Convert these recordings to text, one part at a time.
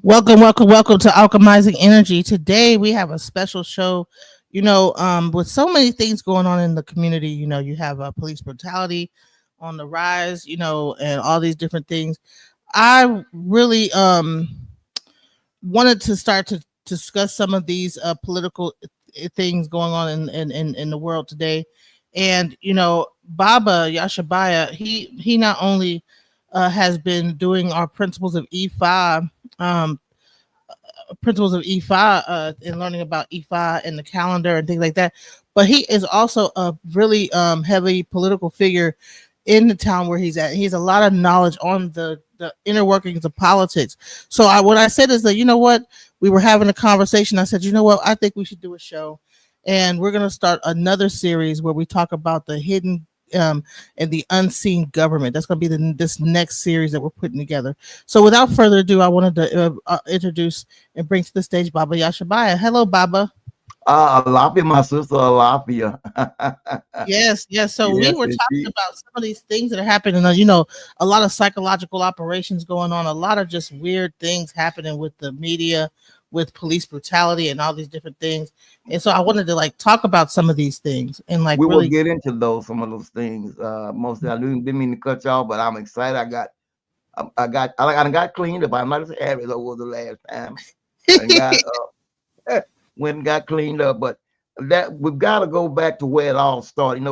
Welcome, welcome, welcome to Alchemizing Energy. Today we have a special show. With so many things going on in the community, you have police brutality on the rise, and all these different things. I really wanted to start to discuss some of these political things going on in the world today. And Baba Yashibiyah, he not only has been doing our um, principles of Ifa and learning about Ifa and the calendar and things like that. But he is also a really heavy political figure in the town where he's at. He has a lot of knowledge on the inner workings of politics. So what I said is that, we were having a conversation. I said, I think we should do a show. And we're going to start another series where we talk about the hidden and the unseen government. That's going to be this next series that we're putting together. So without further ado, I wanted to introduce and bring to the stage Baba Yashibiyah. Hello, Baba. Alafia, my sister, Alafia. Yes, yes. So we Yes, were talking indeed. about some of these things that are happening. A lot of psychological operations going on, a lot of just weird things happening with the media, with police brutality, and all these different things. And so I wanted to like talk about some of these things and like We will really. get into some of those things. Mostly, didn't mean to cut y'all, but I'm excited. I got cleaned up. I'm not as happy as I was the last time. I got went and got cleaned up, but that we've got to go back to where it all started.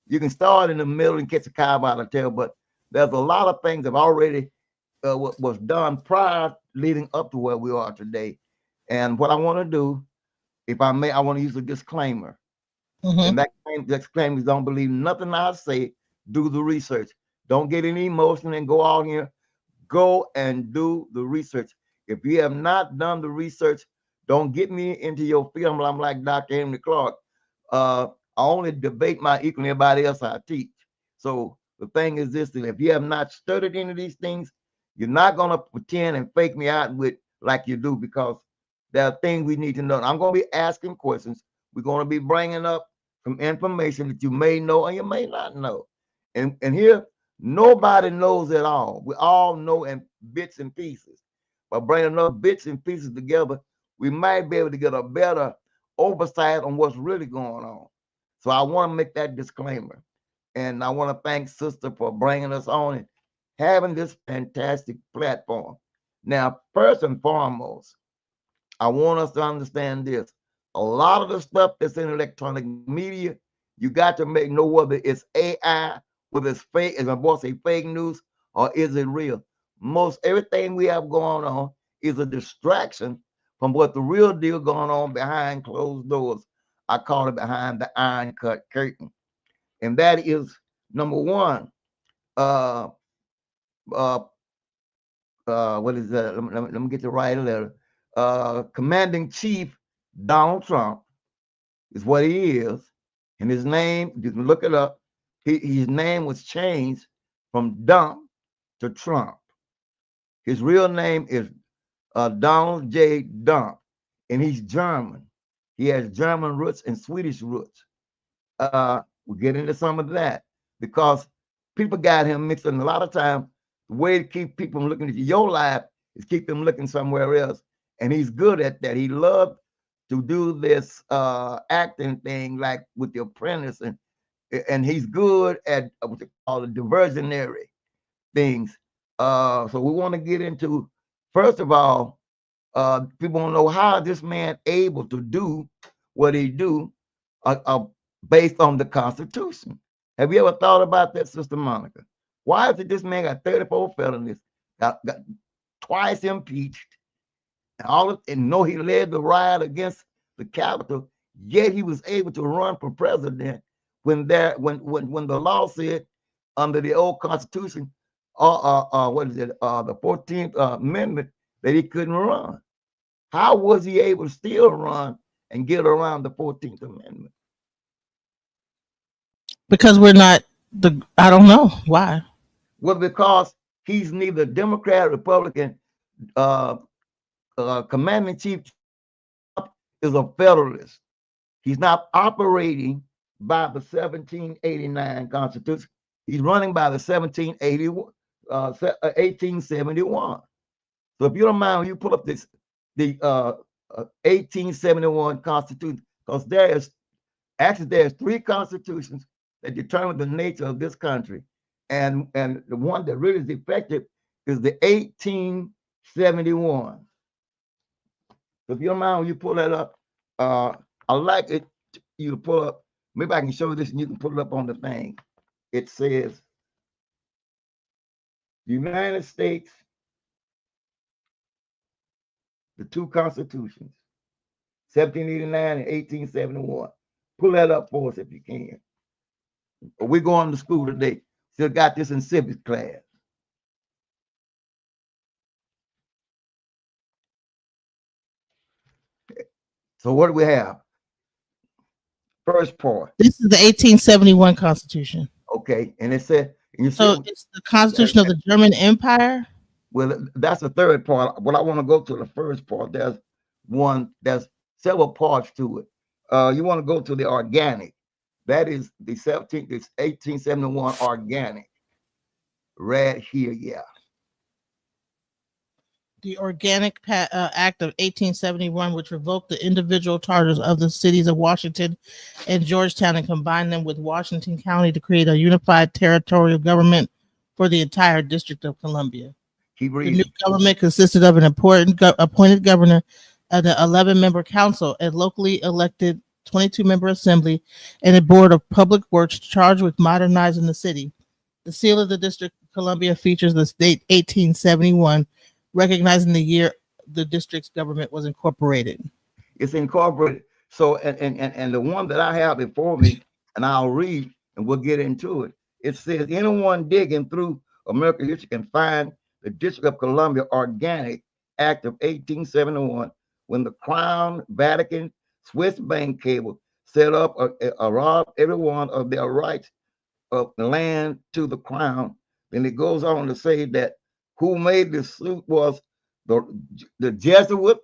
You can start in the middle and catch a cow by the tail, but there's a lot of things that already was done prior leading up to where we are today. And what I want to do, if I may, I want to use a disclaimer. Mhm. And that disclaimer is don't believe nothing I say. Do the research. Don't get any emotion and go out here. Go and do the research. If you have not done the research, don't get me into your field. I'm like Dr. Henry Clark. I only debate my equal and everybody else I teach. So the thing is this, that if you have not studied any of these things, you're not going to pretend and fake me out with like you do, because there are things we need to know. I'm going to be asking questions. We're going to be bringing up some information that you may know or you may not know. And here, nobody knows it all. We all know in bits and pieces. By bringing enough bits and pieces together, we might be able to get a better oversight on what's really going on. So I want to make that disclaimer. And I want to thank Sister for bringing us on and having this fantastic platform. Now, first and foremost, I want us to understand this. A lot of the stuff that's in electronic media, you got to make know whether it's AI, whether it's fake, as my boss say, fake news, or is it real. Most everything we have going on is a distraction from what the real deal going on behind closed doors. I call it behind the iron cut curtain. And that is number one, uh, uh, what is that? Let me get the right letter. Commanding Chief Donald Trump is what he is, and his name, you can look it up. His name was changed from Dump to Trump. His real name is Donald J. Dump, and he's German. He has German roots and Swedish roots. We'll get into some of that because people got him mixed in. A lot of times, the way to keep people from looking at your life is keep them looking somewhere else. And he's good at that. He loved to do this acting thing like with the apprentice, and he's good at what they call the diversionary things. So we want to get into, first of all, people want to know how this man able to do what he do based on the Constitution. Have you ever thought about that, Sister Monica? Why is it this man got 34 felonies, got twice impeached, and and know he led the riot against the Capitol, yet he was able to run for president when the law said under the old Constitution, what is it, the 14th Amendment, that he couldn't run. How was he able to still run and get around the 14th Amendment? Because we're not I don't know why. Well, because he's neither Democrat, Republican. Uh, Commanding Chief is a federalist. He's not operating by the 1789 Constitution. He's running by the 1871. So if you don't mind, you pull up the 1871 Constitution, because there's three constitutions that determine the nature of this country, and the one that really is effective is the 1871. So if you don't mind, you pull that up. I like it. You pull up. Maybe I can show you this, and you can pull it up on the thing. It says United States, the two constitutions, 1789 and 1871. Pull that up for us if you can. We're going to school today. Still got this in civics class. So what do we have? First part. This is the 1871 Constitution. Okay, and it said, and you So see, it's the Constitution of the German Empire. well, that's the third part. But I want to go to the first part. There's several parts to it. You want to go to the organic. That is the 1871 organic. Right here, yeah. The Organic Act of 1871, which revoked the individual charters of the cities of Washington and Georgetown and combined them with Washington County to create a unified territorial government for the entire District of Columbia. The new government consisted of an important appointed governor, an 11-member council, a locally elected 22-member assembly, and a board of public works charged with modernizing the city. The seal of the District of Columbia features the date 1871, recognizing the year the district's government was incorporated. It's incorporated. So, and the one that I have before me, and I'll read, and we'll get into it. It says, anyone digging through American history can find the District of Columbia Organic Act of 1871, when the Crown, Vatican, Swiss bank cable set up robbed everyone of their rights of the land to the Crown. Then it goes on to say that who made the suit was the Jesuit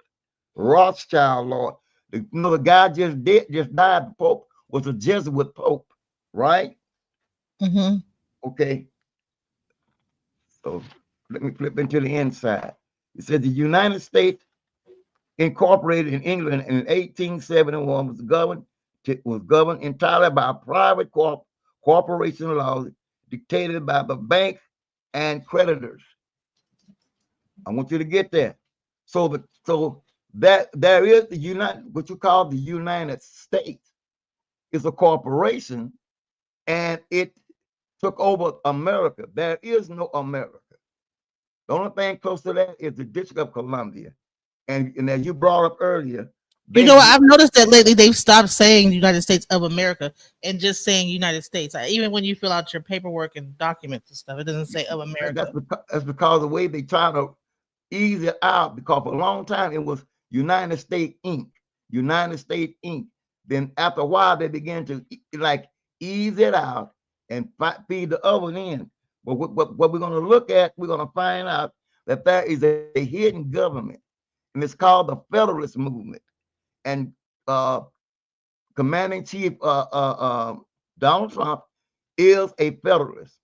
Rothschild Lord. The guy just died. The Pope was a Jesuit Pope, right? Mm-hmm. Okay. So let me flip into the inside. It says the United States incorporated in England in 1871 was governed entirely by private corporation laws dictated by the banks and creditors. I want you to get that. So that there is what you call the United States is a corporation, and it took over America. There is no America. The only thing close to that is the District of Columbia. And as you brought up earlier, You know, I've noticed that lately they've stopped saying United States of America and just saying United States. Even when you fill out your paperwork and documents and stuff, it doesn't say of America. That's because of the way they try to ease it out, because for a long time it was United States Inc. United States Inc. Then after a while they began to ease it out and feed the other end. But what we're going to look at, we're going to find out that there is a hidden government, and it's called the Federalist Movement. And Commanding Chief Donald Trump is a Federalist.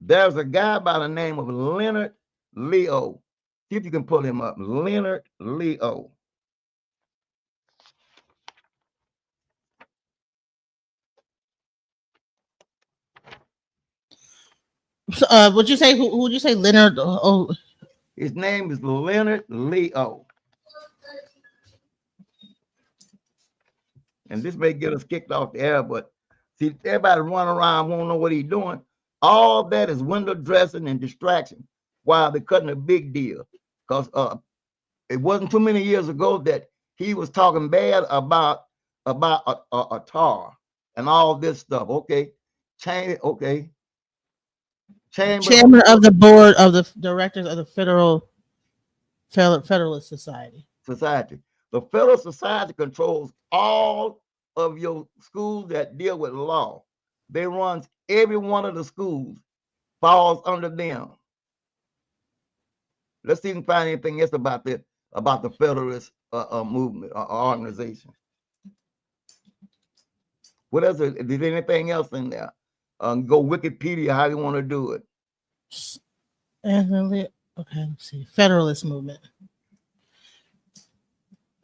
There's a guy by the name of Leonard Leo. See if you can pull him up. Leonard Leo. Would you say who would you say Leonard? His name is Leonard Leo. And this may get us kicked off the air, but see, everybody running around won't know what he's doing. All that is window dressing and distraction while they're cutting a big deal. Because it wasn't too many years ago that he was talking bad about a tar and all this stuff. Okay. Chairman of the board of the directors of the Federalist Society. The Federalist Society controls all of your schools that deal with law. They run every one of the schools, falls under them. Let's see if we can find anything else about the Federalist movement or organization. What else? Is there anything else in there? Go Wikipedia, how you want to do it. Okay, let's see. Federalist movement.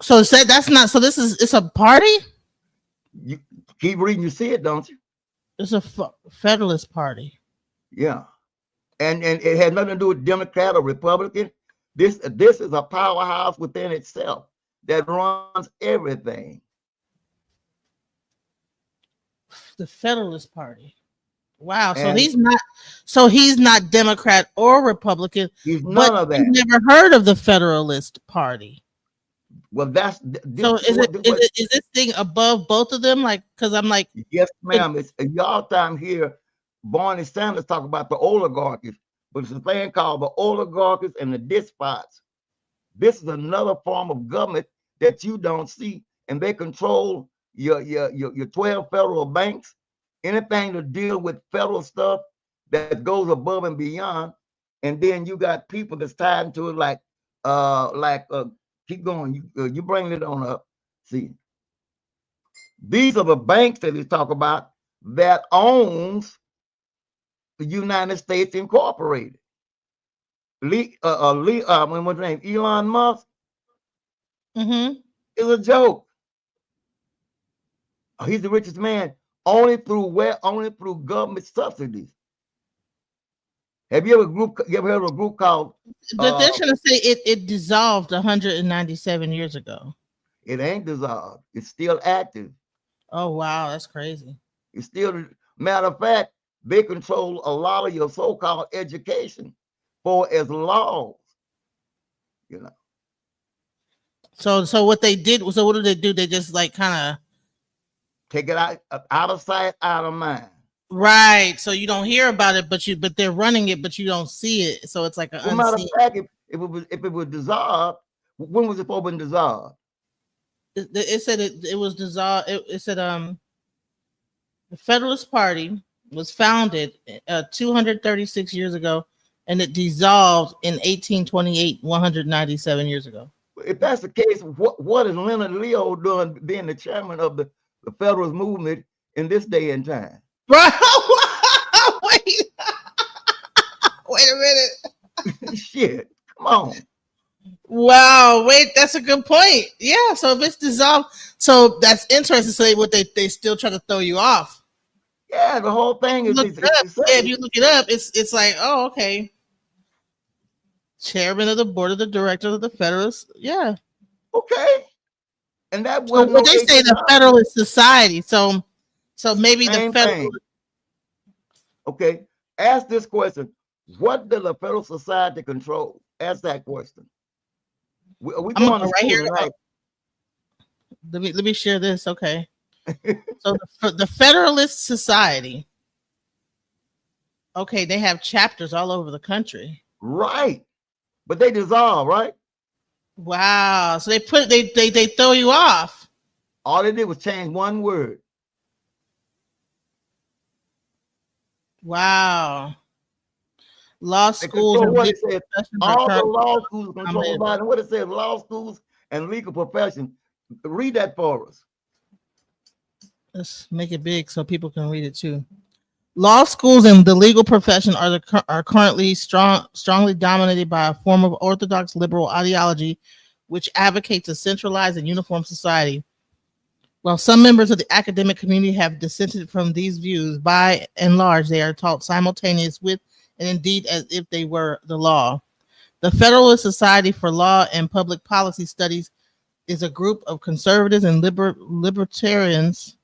So it said that's not. So this is it's a party. You keep reading, you see it, don't you? It's a Federalist party. Yeah. And it had nothing to do with Democrat or Republican. This is a powerhouse within itself that runs everything. The Federalist Party. Wow. So And he's not. So he's not Democrat or Republican, he's but none of you that. never heard of the Federalist Party. Well, that's So this is it is it is this thing above both of them? Like, because I'm like, yes, ma'am. It's y'all time here. Barney Sanders talk about the oligarchies, but it's a thing called the oligarchies and the despots. This is another form of government that you don't see, and they control your 12 federal banks. Anything to deal with federal stuff that goes above and beyond, and then you got people that's tied into it, like keep going. You bring it on up. See, these are the banks that he's talk about that owns the United States Incorporated. What's his name? Elon Musk mm-hmm. is a joke. He's the richest man only through where? Only through government subsidies. Have you ever heard of a group called But they're trying to say it dissolved 197 years ago. it ain't dissolved. It's still active. Oh wow, that's crazy. It's still matter of fact, they control a lot of your so-called education for as laws, you know. So what they did? So what did they do? They just like kind of Take it out of sight, out of mind. right. So you don't hear about it, but they're running it, but you don't see it. So it's like an Well, matter of unseen. fact, if it was dissolved, when was it supposed to be dissolved? It said it was dissolved. It said the Federalist Party was founded 236 years ago, and it dissolved in 1828, 197 years ago. If that's the case, what is Leonard Leo doing being the chairman of the Federalist movement in this day and time? Right? wait, wait a minute. Shit, come on. Wow, wait, that's a good point. Yeah, so if it's dissolved, so that's interesting. So they still try to throw you off. Yeah, the whole thing is Look it up. Yeah, if you look it up, it's like, oh, okay. Chairman of the board of the directors of the Federalist. Yeah. okay. And that So wasn't what no they say the 1800. Federalist Society. So maybe the Same Federal. thing. Okay. Ask this question. What does the Federal Society control? Ask that question. We I'm gonna going go to right school here. tonight. Let me share this. Okay. So the Federalist Society. Okay, they have chapters all over the country. Right. But they dissolve, right? Wow. So they throw you off. All they did was change one word. Wow. Law They schools control and what it legal says. professions are All the currently law schools controlled dominated. by and what it says, law schools and legal profession. Read that for us. Let's make it big so people can read it too. Law schools and the legal profession are currently strongly dominated by a form of orthodox liberal ideology, which advocates a centralized and uniform society. While some members of the academic community have dissented from these views, by and large, they are taught simultaneous with and indeed as if they were the law. The Federalist Society for Law and Public Policy Studies is a group of conservatives and libertarians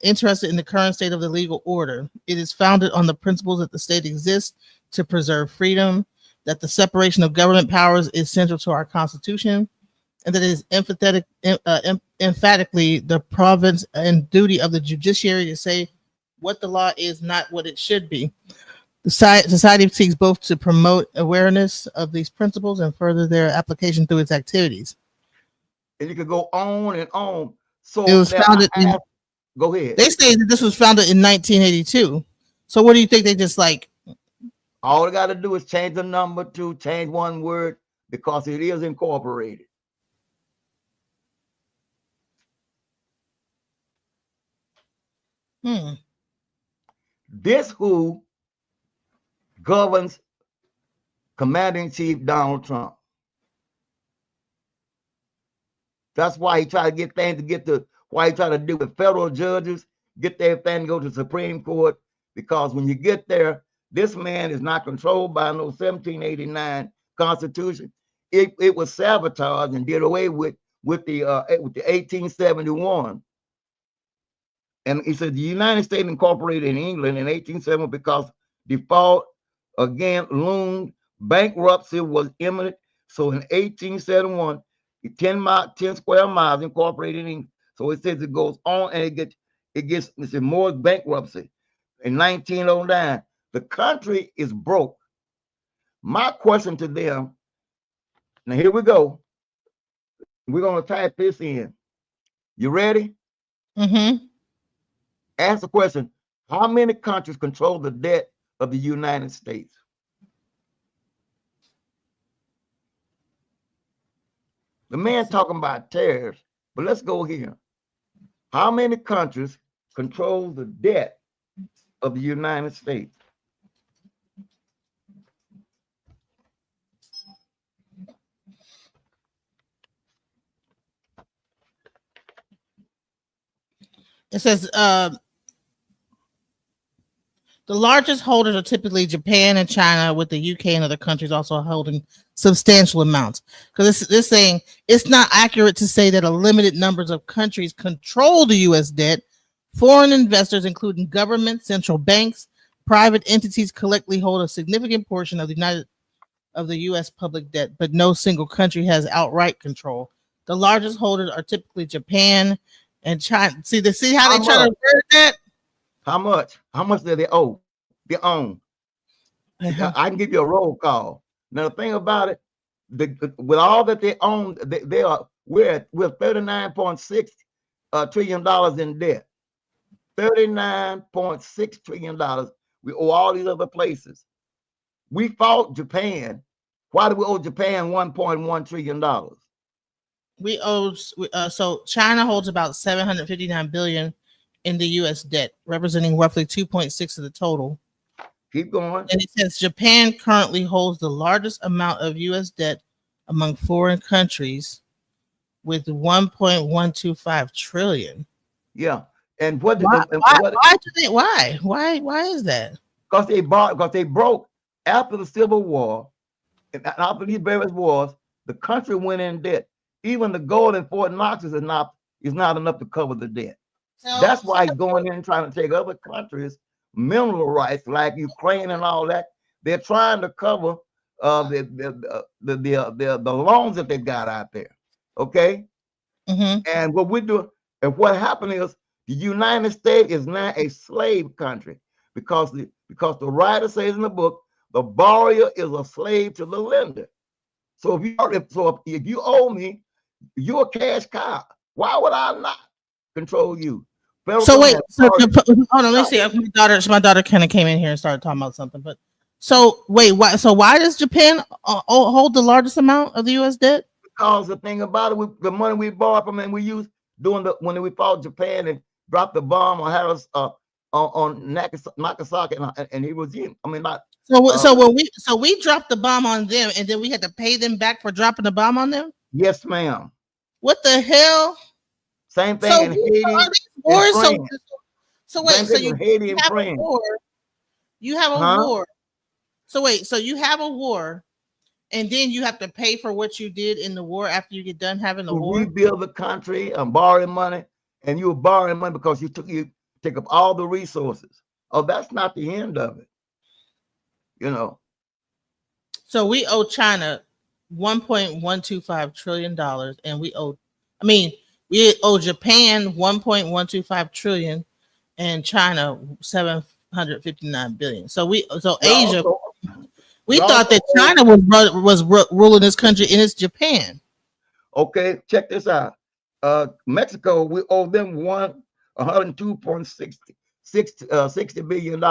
interested in the current state of the legal order. It is founded on the principles that the state exists to preserve freedom, that the separation of government powers is central to our Constitution, and that it is emphatically the province and duty of the judiciary to say what the law is, not what it should be. The society seeks both to promote awareness of these principles and further their application through its activities. And you could go on and on. It So was now founded in, go ahead. they say that this was founded in 1982. So what do you think they just like? All they got to do is change the number to change one word because it is incorporated. This who governs Commander-in-Chief Donald Trump. That's why he tried to get things to get to, why he tried to deal with federal judges, get everything to go to the Supreme Court, because when you get there, this man is not controlled by no 1789 Constitution. It was sabotaged and did away with the 1871. And he said the United States incorporated in England in 1870 because default again loomed, bankruptcy was imminent. So in 1871, 10 square miles incorporated in England. So it says it goes on and it gets more bankruptcy. In 1909, the country is broke. My question to them, now here we go. We're going to type this in. You ready? Mm-hmm. Ask the question, how many countries control the debt of the United States? The man talking about tariffs, but let's go here. How many countries control the debt of the United States? It says the largest holders are typically Japan and China, with the UK and other countries also holding substantial amounts. Because this saying it's not accurate to say that a limited numbers of countries control the U.S. debt. Foreign investors, including governments, central banks, private entities, collectively hold a significant portion of the U.S. public debt, but no single country has outright control. The largest holders are typically Japan and China. See how they try to word that? How much? How much do they owe? They own. I can give you a roll call. Now the thing about it, with all that they own, we're $39.6 trillion in debt. $39.6 trillion. We owe all these other places. We fought Japan. Why do we owe Japan $1.1 trillion? We owe so China holds about 759 billion in the U.S. debt, representing roughly 2.6 of the total. Keep going. And it says Japan currently holds the largest amount of U.S. debt among foreign countries, with 1.125 trillion. Yeah, and why is that? Because they broke after the Civil War, and after these various wars, the country went in debt. Even the gold in Fort Knox is not enough to cover the debt. So, that's why going in and trying to take other countries' mineral rights, like Ukraine and all that. They're trying to cover the loans that they've got out there. Okay, and what we do, and what happened is the United States is now a slave country because the writer says in the book, the borrower is a slave to the lender. So if you owe me, you're a cash cow. Why would I not control you? So wait, hold on. Let me see. My daughter kind of came in here and started talking about something. But so wait, why? So why does Japan hold the largest amount of the U.S. debt? Because the thing about it, the money we borrowed from and we used when we fought Japan and dropped the bomb on Harris on Nagasaki and Hiroshima. I mean, not. So we dropped the bomb on them, and then we had to pay them back for dropping the bomb on them. Yes, ma'am. What the hell? Same thing in Haiti. So wait, so you have a war. You have a war. So wait, so you have a war, and then you have to pay for what you did in the war after you get done having the war. Rebuild the country and borrowing money, and you were borrowing money because you take up all the resources. Oh, that's not the end of it. You know. So we owe China $1.125 trillion, and we owe Japan 1.125 trillion and China 759 billion. So Asia, we thought that China was ruling this country, and it's Japan. Okay, check this out. Mexico, we owe them $102.60 billion,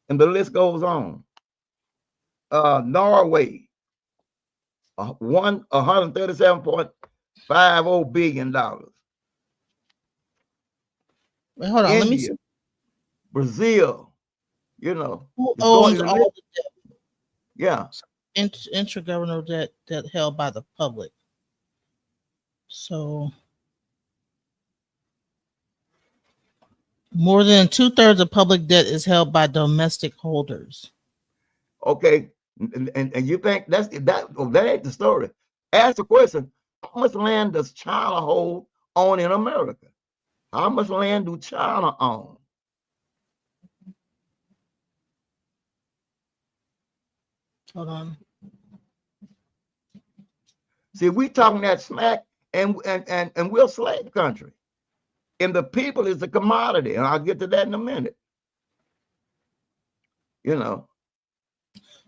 and the list goes on. Norway, $137.50 billion. Wait, hold on. India, let me see. Brazil, you know. Who owns all the debt? Yeah. Intragovernmental debt held by the public. So more than 2/3 of public debt is held by domestic holders. Okay, and you think that ain't the story. Ask the question: how much land does China own in America? How much land do China own? Hold on. See, we talking that smack, and we're a slave country, and the people is the commodity, and I'll get to that in a minute. You know,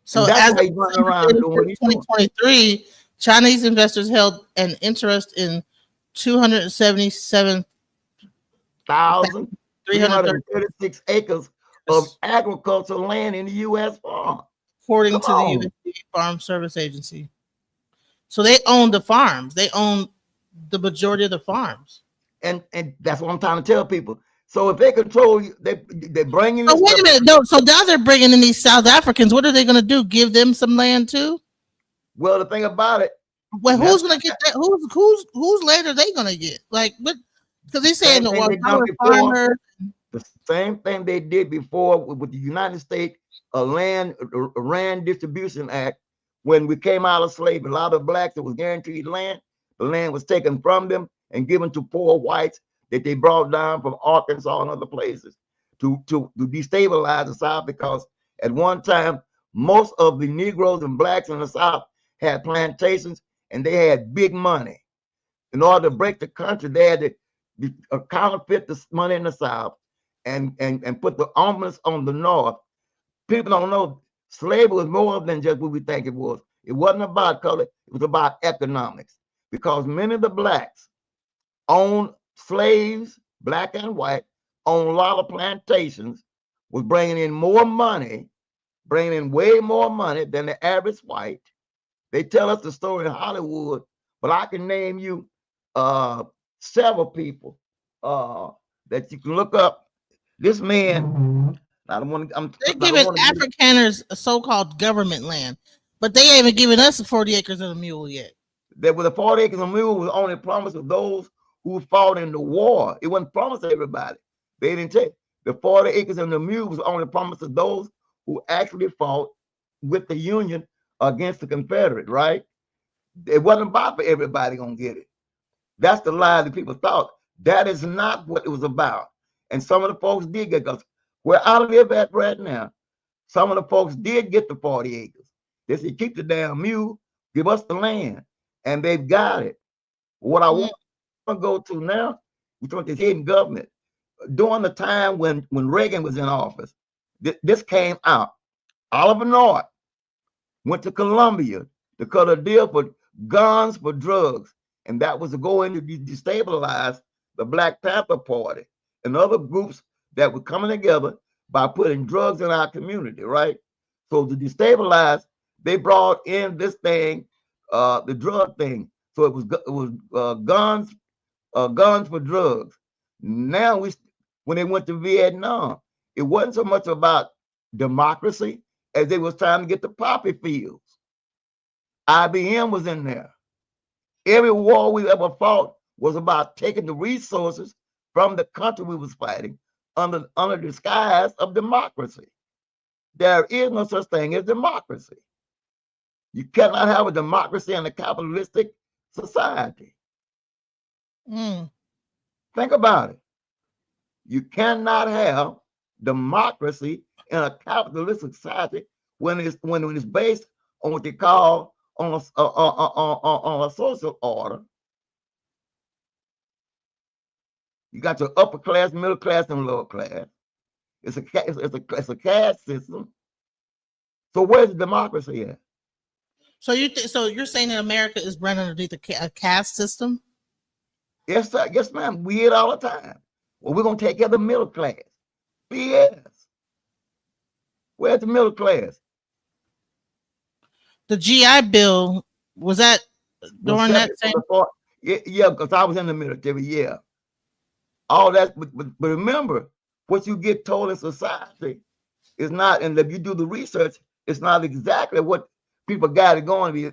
So and that's as why of he's running December around doing what 31st, he's doing. 2023, Chinese investors held an interest in 277,330, 1,336 acres of agricultural land in the U.S. farm. according Come to the on. USDA Farm Service Agency. So they own the farms. They own the majority of the farms. And that's what I'm trying to tell people. So if they control you, they bring in So this wait stuff. a minute. No, so now they're bringing in these South Africans. What are they going to do? Give them some land too? Well, the thing about it, Well, that's who's going to get that? Whose land are they going to get? Like what? Because he's the saying, same thing well, they y'all done are before. farmers. The same thing they did before with the United States Land Distribution Act. When we came out of slavery, a lot of blacks that was guaranteed land, the land was taken from them and given to poor whites that they brought down from Arkansas and other places to destabilize the South, because at one time most of the Negroes and blacks in the South had plantations and they had big money. In order to break the country, they had to counterfeit the money in the South and put the ominous on the North. People don't know slavery was more than just what we think it was. It wasn't about color, it was about economics. Because many of the blacks owned slaves, black and white, owned a lot of plantations, was bringing in more money, bringing in way more money than the average white. They tell us the story in Hollywood, but I can name you several people that you can look up. This man, I don't want to. They're I don't giving want to get. Afrikaners a so-called government land, but they haven't given us 40 acres of a mule yet. That with the 40 acres of mule was only promised to those who fought in the war. It wasn't promised to everybody. They didn't take the 40 acres of the mule was only promised to those who actually fought with the Union against the Confederate, right? It wasn't about for everybody gonna get it. That's the lie that people thought. That is not what it was about. And some of the folks did get, because where I live at right now, some of the folks did get the 40 acres. They said, keep the damn mule, give us the land. And they've got it. What I want to go to now, we talk this hidden government. During the time when Reagan was in office, this came out. Oliver North went to Colombia to cut a deal for guns for drugs, and that was to go in to destabilize the Black Panther Party and other groups that were coming together by putting drugs in our community, right? So to destabilize, they brought in this thing, the drug thing. So it was guns for drugs. Now when they went to Vietnam, it wasn't so much about democracy as they was trying to get the poppy fields. IBM was in there. Every war we ever fought was about taking the resources from the country we was fighting under disguise of democracy. There is no such thing as democracy. You cannot have a democracy in a capitalistic society. Mm. Think about it. You cannot have democracy in a capitalistic society when it's based on what they call on a social order. You got your upper class, middle class, and lower class. It's a caste system. So where's the democracy at? So so you're saying that America is run underneath a caste system? Yes, sir. Yes, ma'am. We hear it all the time. Well, we're gonna take care of the middle class. BS. Where's the middle class? The GI Bill was that Was during that separate from same? the part. Yeah, because I was in the military. Yeah, all that. But remember, what you get told in society is not, and if you do the research, it's not exactly what People got it going.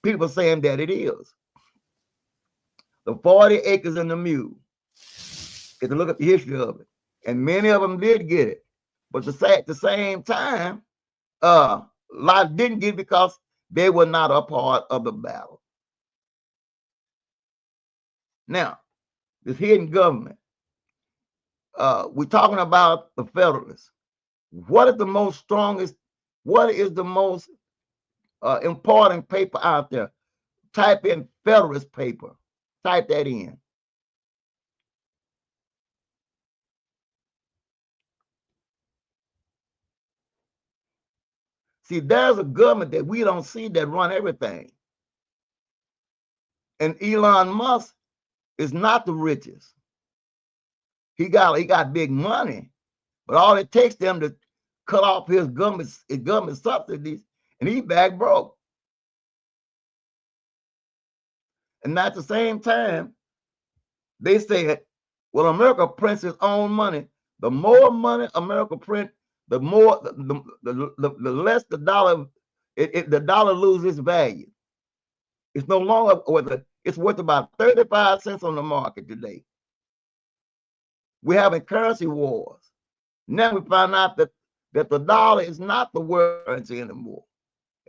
People saying that it is. The 40 acres and the mule. If you look at the history of it, and many of them did get it, but at the same time, a lot didn't get it because they were not a part of the battle. Now, this hidden government, we're talking about the Federalists. What is the most strongest? What is the most important paper out there? Type in Federalist paper. Type that in. See, there's a government that we don't see that run everything. And Elon Musk is not the richest. He got big money, but all it takes them to cut off his government subsidies, and he back broke. And at the same time, they said, well, America prints its own money. The more money America print, the more the less the dollar the dollar loses value. It's no longer it's worth about 35 cents on the market today. We're having currency wars. Now we find out that the dollar is not the world currency anymore.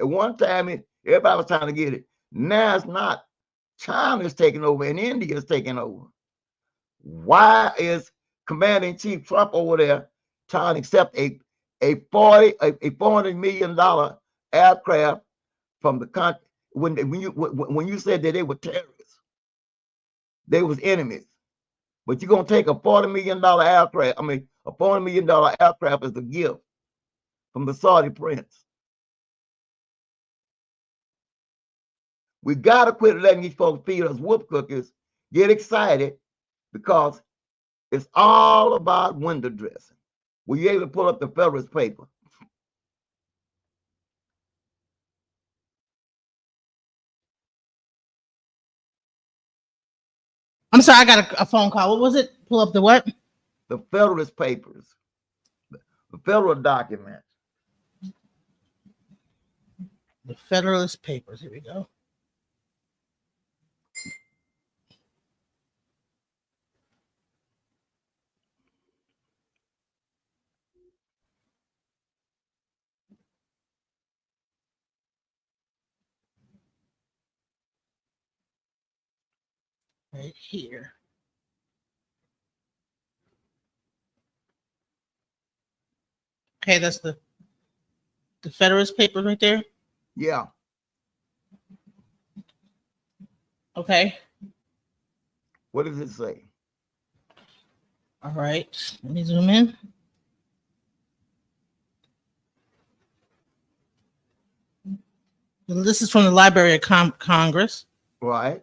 At one time, everybody was trying to get it. Now it's not. China is taking over and India is taking over. Why is Commander-in-Chief Trump over there trying to accept a $400 million aircraft from the country when you said that they were terrorists, they was enemies, but you're gonna take a $40 million aircraft? I mean, a $40 million aircraft is a gift from the Saudi prince. We gotta quit letting these folks feed us whoop cookies, get excited, because it's all about window dressing. Were you able to pull up the Federalist paper? I'm sorry, I got a phone call. What was it? Pull up the what? The Federalist papers, the federal documents. The Federalist Papers. Here we go. Right here. Okay, that's the Federalist Papers right there. Yeah. Okay. What does it say? All right. Let me zoom in. This is from the Library of Congress. Right.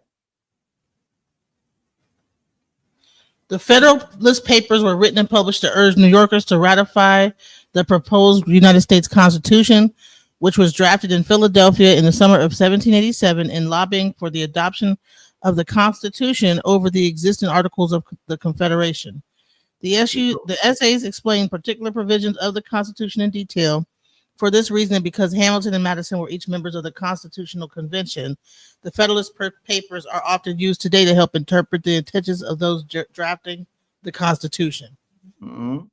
The Federalist Papers were written and published to urge New Yorkers to ratify the proposed United States Constitution, which was drafted in Philadelphia in the summer of 1787, in lobbying for the adoption of the Constitution over the existing Articles of the Confederation. The essays explain particular provisions of the Constitution in detail. For this reason, and because Hamilton and Madison were each members of the Constitutional Convention, the Federalist Papers are often used today to help interpret the intentions of those drafting the Constitution. Mm-hmm.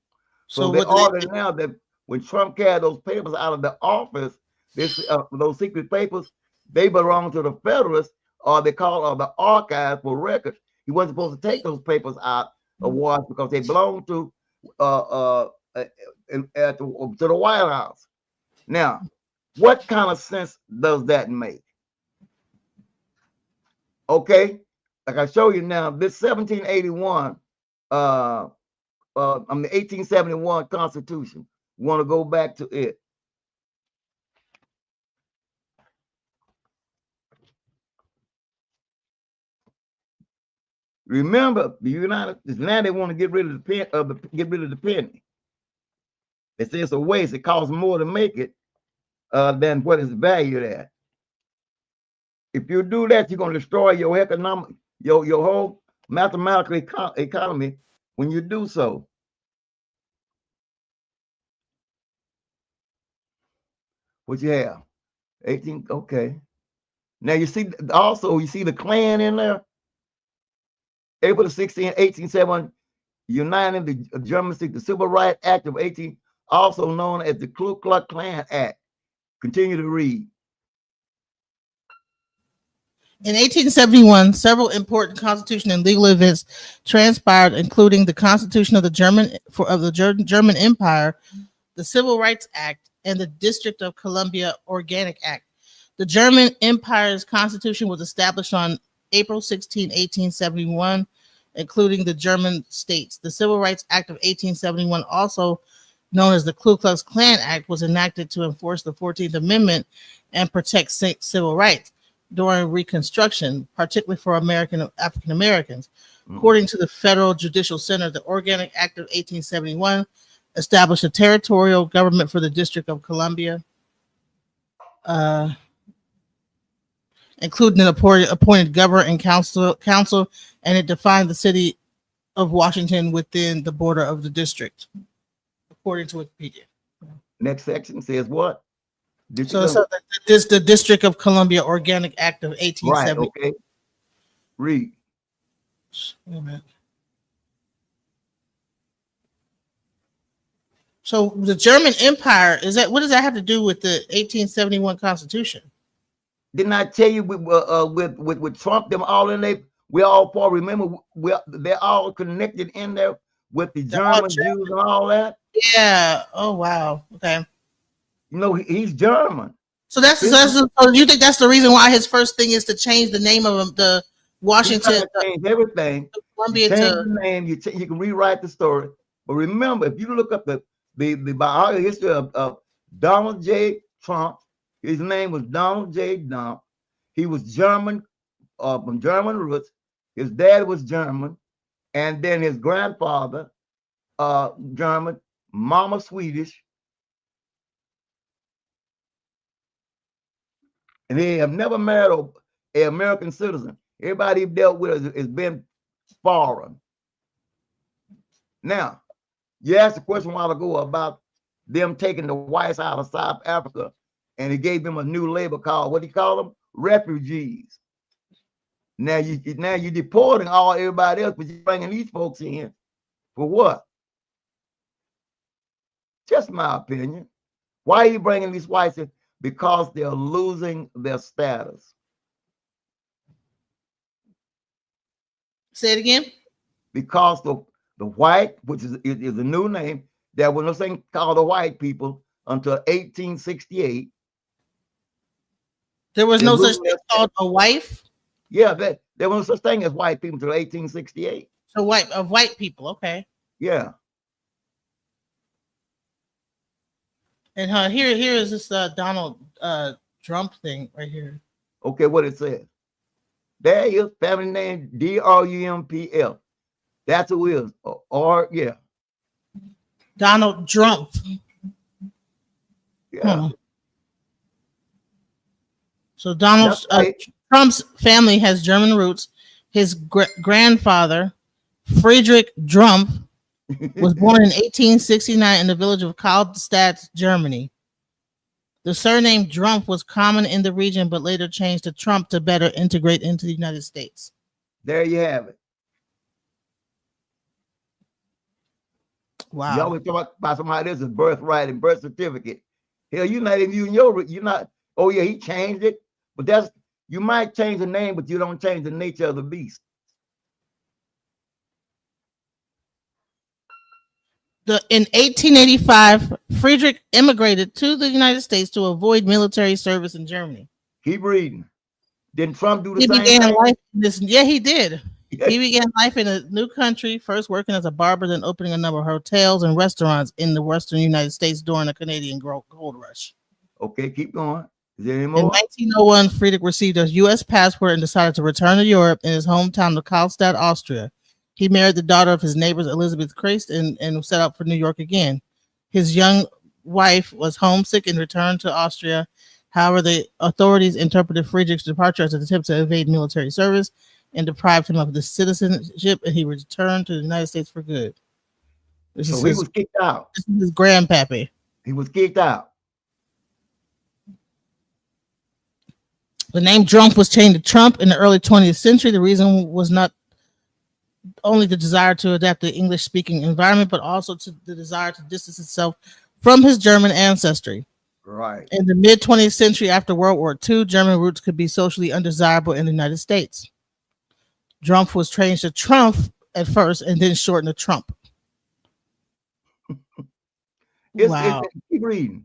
So they order now that when Trump carried those papers out of the office, those secret papers, they belong to the Federalists, or they call the archives for records. He wasn't supposed to take those papers out of Washington because they belong to the White House. Now, what kind of sense does that make? Okay, like I show you now, this 1781, the 1871 Constitution. We want to go back to it. Remember, the United States now they want to get rid of the penny. They say it's a waste. It costs more to make it than what is valued at. If you do that, you're going to destroy your economic, your whole mathematical economy when you do so. What you have? 18. Okay. Now you see also you see the Klan in there. April 16, 1871, uniting the German the Civil Rights Act of 18, also known as the Ku Klux Klan Act. Continue to read. In 1871, several important constitutional and legal events transpired, including the Constitution of the German Empire, the Civil Rights Act, and the District of Columbia Organic Act. The German Empire's constitution was established on April 16, 1871, including the German states. The Civil Rights Act of 1871, also known as the Ku Klux Klan Act, was enacted to enforce the 14th Amendment and protect civil rights during Reconstruction, particularly for African Americans. According to the Federal Judicial Center, the Organic Act of 1871 established a territorial government for the District of Columbia, including an appointed governor and council, and it defined the city of Washington within the border of the district, according to Wikipedia. Next section says what? So this the District of Columbia Organic Act of 1870. Right, okay. Read. Wait a minute. So the German Empire, what does that have to do with the 1871 Constitution? Didn't I tell you with Trump them all in there? We all for remember they're all connected in there with the German Jews and all that. Yeah. Oh wow. Okay. You know he's German. So so you think that's the reason why his first thing is to change the name of the Washington? Change everything. Columbia change the name. You can rewrite the story. But remember, if you look up the biography history of Donald J. Trump, his name was Donald J. Trump. He was German, from German roots. His dad was German, and then his grandfather, German, mama Swedish. And they have never married an American citizen. Everybody he's dealt with has been foreign. Now, you asked a question a while ago about them taking the whites out of South Africa, and he gave them a new label called, what do you call them? Refugees. Now you're deporting everybody else, but you're bringing these folks in for what? Just my opinion. Why are you bringing these whites in? Because they're losing their status. Say it again. Because the white, which is a new name, there was no thing called the white people until 1868. There was no such thing called a wife? Yeah, there was no such thing as white people until 1868. So white people, okay. Yeah. And here is this Donald Trump thing right here. Okay, what it says. There is family name Drumpf. That's who it is. Or yeah. Donald Trump. Yeah. So Donald Trump's family has German roots. His grandfather, Friedrich Drumpf, was born in 1869 in the village of Kaldstadt, Germany. The surname Drumpf was common in the region, but later changed to Trump to better integrate into the United States. There you have it. Wow. You always talk about somebody else's birthright and birth certificate. Hell, you're not even using you're not, oh yeah, he changed it. But you might change the name, but you don't change the nature of the beast. In 1885, Friedrich immigrated to the United States to avoid military service in Germany. Keep reading. Didn't Trump do the same thing? Yeah, he did. He began life in a new country, first working as a barber, then opening a number of hotels and restaurants in the western United States during the Canadian gold rush. Okay, keep going. Is there any more? In 1901, Friedrich received a U.S. passport and decided to return to Europe in his hometown of Kaldstadt, Austria. He married the daughter of his neighbors, Elizabeth Christ, and set out for New York again. His young wife was homesick and returned to Austria. However, the authorities interpreted Friedrich's departure as an attempt to evade military service and deprived him of the citizenship, and he returned to the United States for good. He was kicked out. This is his grandpappy. He was kicked out. The name Trump was changed to Trump in the early 20th century. The reason was not only the desire to adapt to the English speaking environment, but also to the desire to distance itself from his German ancestry. Right. In the mid 20th century, after World War II, German roots could be socially undesirable in the United States. Drumpf was changed to Trump at first and then shortened to Trump. It's Wow. keep reading.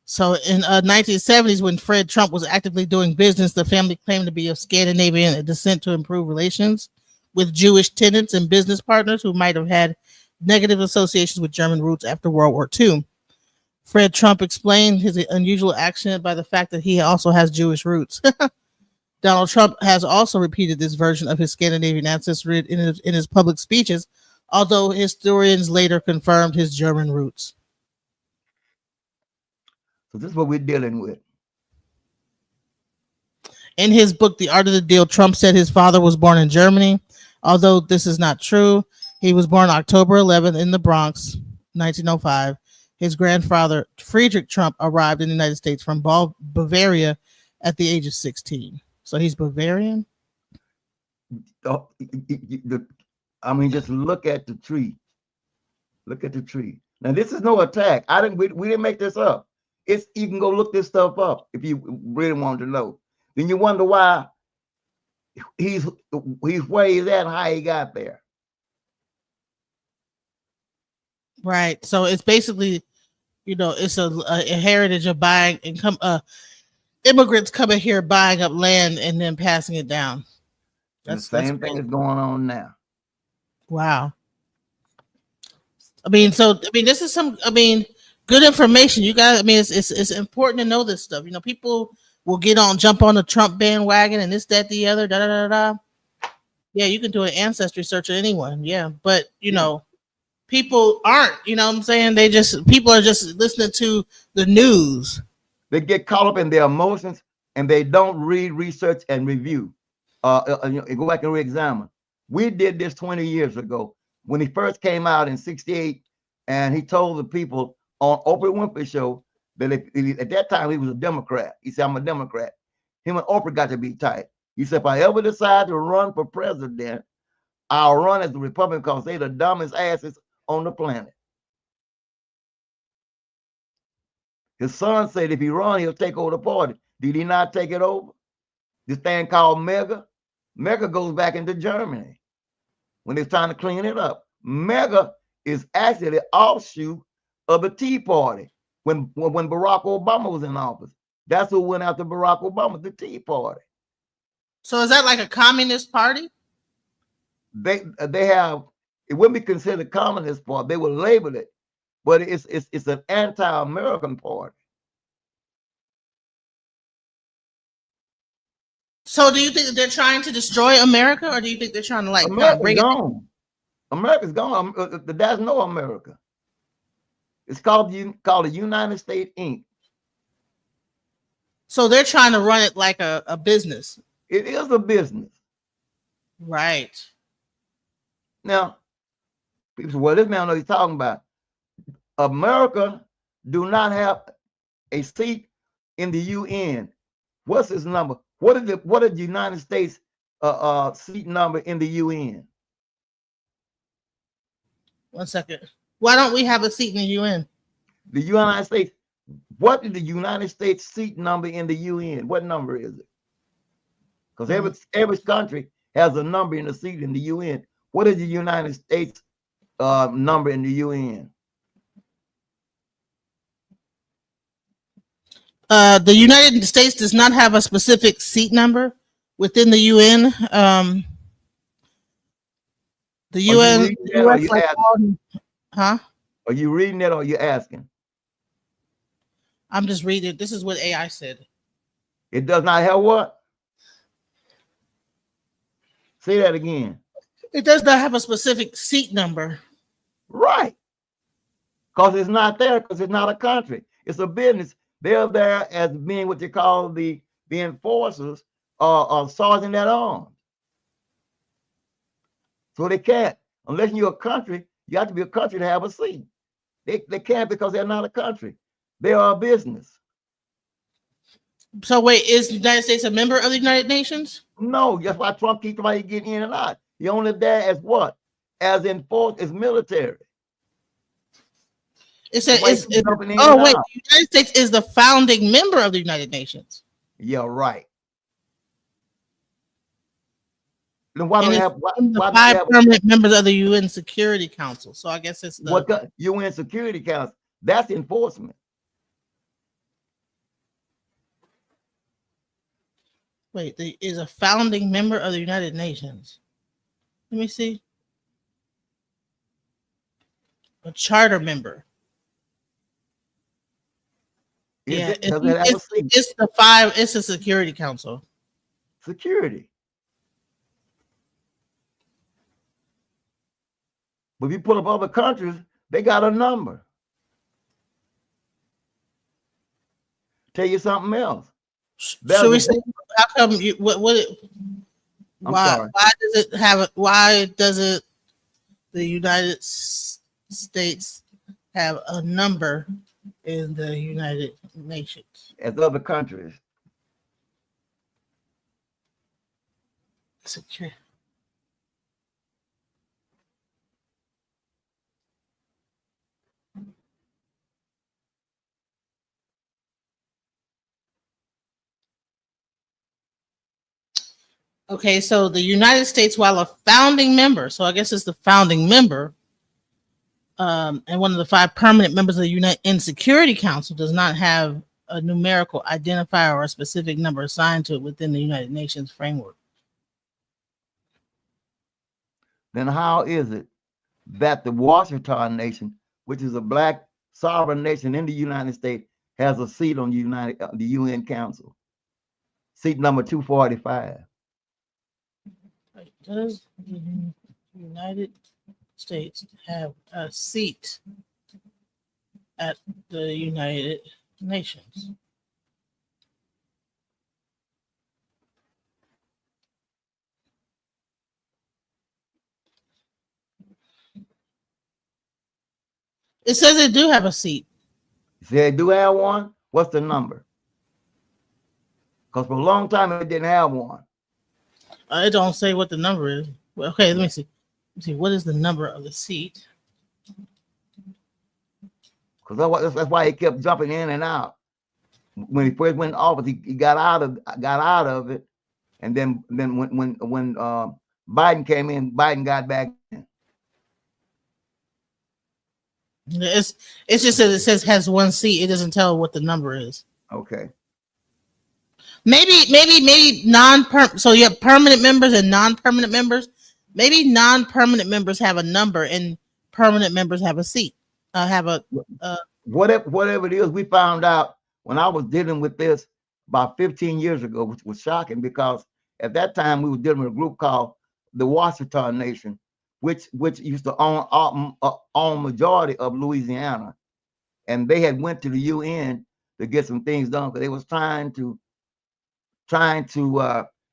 So in 1970s, when Fred Trump was actively doing business, the family claimed to be of Scandinavian descent to improve relations with Jewish tenants and business partners who might have had negative associations with German roots after World War II. Fred Trump explained his unusual action by the fact that he also has Jewish roots. Donald Trump has also repeated this version of his Scandinavian ancestry in his public speeches, although historians later confirmed his German roots. So this is what we're dealing with. In his book, The Art of the Deal, Trump said his father was born in Germany, although this is not true. He was born October 11th in the Bronx, 1905. His grandfather, Friedrich Trump, arrived in the United States from Bavaria at the age of 16. So he's Bavarian? I mean, just look at the tree. Look at the tree. Now, this is no attack. We didn't make this up. You can go look this stuff up if you really want to know. Then you wonder why he's where he's at and how he got there. Right. So it's basically, it's a heritage of buying and immigrants coming here buying up land and then passing it down. That's the same thing that's going on now. Wow. This is good information. You guys, it's important to know this stuff. People will jump on the Trump bandwagon and this, that, the other, da da da da. Yeah, you can do an ancestry search of anyone. Yeah, but people aren't. You know what I'm saying? People are just listening to the news. They get caught up in their emotions and they don't read, research, and review. Go back and re-examine. We did this 20 years ago when he first came out in '68, and he told the people on Oprah Winfrey show that at that time he was a Democrat. He said, "I'm a Democrat." Him and Oprah got to be tight. He said, "If I ever decide to run for president, I'll run as a Republican because they're the dumbest asses on the planet." His son said if he run, he'll take over the party. Did he not take it over? This thing called MEGA. MEGA goes back into Germany when they're trying to clean it up. MEGA is actually the offshoot of the Tea Party when Barack Obama was in office. That's who went after Barack Obama, the Tea Party. So is that like a communist party? They have, it wouldn't be considered a communist party. They would label it, but it's an anti-American party. So do you think that they're trying to destroy America, or do you think they're trying to America's gone? America's gone. There's no America. It's called the United States Inc. So they're trying to run it like a business. It is a business. Right. Now, people say, well, this man knows he's talking about. America do not have a seat in the UN. What's his number? What is the United States seat number in the UN? 1 second. Why don't we have a seat in the UN? The United States. What is the United States seat number in the UN? What number is it? Because every country has a number in the seat in the UN. What is the United States number in the UN? The United States does not have a specific seat number within the UN. The UN, huh? Are you reading it or are you asking? I'm just reading. This is what AI said. It does not have what? Say that again. It does not have a specific seat number. Right. Because it's not there, because it's not a country. It's a business. They're there as being what you call the enforcers or sergeant at arms. So they can't. Unless you're a country, you have to be a country to have a seat. They can't because they're not a country. They are a business. So wait, is the United States a member of the United Nations? No, that's why Trump keeps trying to get in and out. He only there as what? As enforced as military. It That's said why he keeps it's jumping in oh and wait, out. the United States is the founding member of the United Nations. Yeah, right. Then why And don't you it's have one of the why don't you five have permanent members of the UN Security Council. So I guess it's the what UN Security Council? That's enforcement. wait, the is a founding member of the United Nations. Let me see. A charter member. Is Yeah, it? Does it have a seat? it's the five. It's the Security Council. Security. But if you pull up other countries, they got a number. Tell you something else. Should There's a we say how come you what I'm sorry. why does it have a why does it the United States have a number in the United Nations? As other countries. Secure. Okay, so the United States, while a founding member, so I guess it's the founding member, and one of the five permanent members of the UN Security Council, does not have a numerical identifier or a specific number assigned to it within the United Nations framework. Then how is it that the Washington nation, which is a black sovereign nation in the United States, has a seat on the UN Council? Seat number 245. Does the United States have a seat at the United Nations? It says they do have a seat. You say they do have one? What's the number? Because for a long time it didn't have one. It don't say what the number is. Well, okay, let me see. Let's see, what is the number of the seat? Because that's why he kept jumping in and out. When he first went in office, he got out of it, and then when Biden came in, Biden got back in. It's just that it says has one seat. It doesn't tell what the number is. Okay. Maybe so you have permanent members and non-permanent members. Maybe non-permanent members have a number and permanent members have a seat. Have a Whatever it is, we found out when I was dealing with this about 15 years ago, which was shocking because at that time we were dealing with a group called the Washington Nation, which used to own majority of Louisiana, and they had went to the UN to get some things done because they was trying to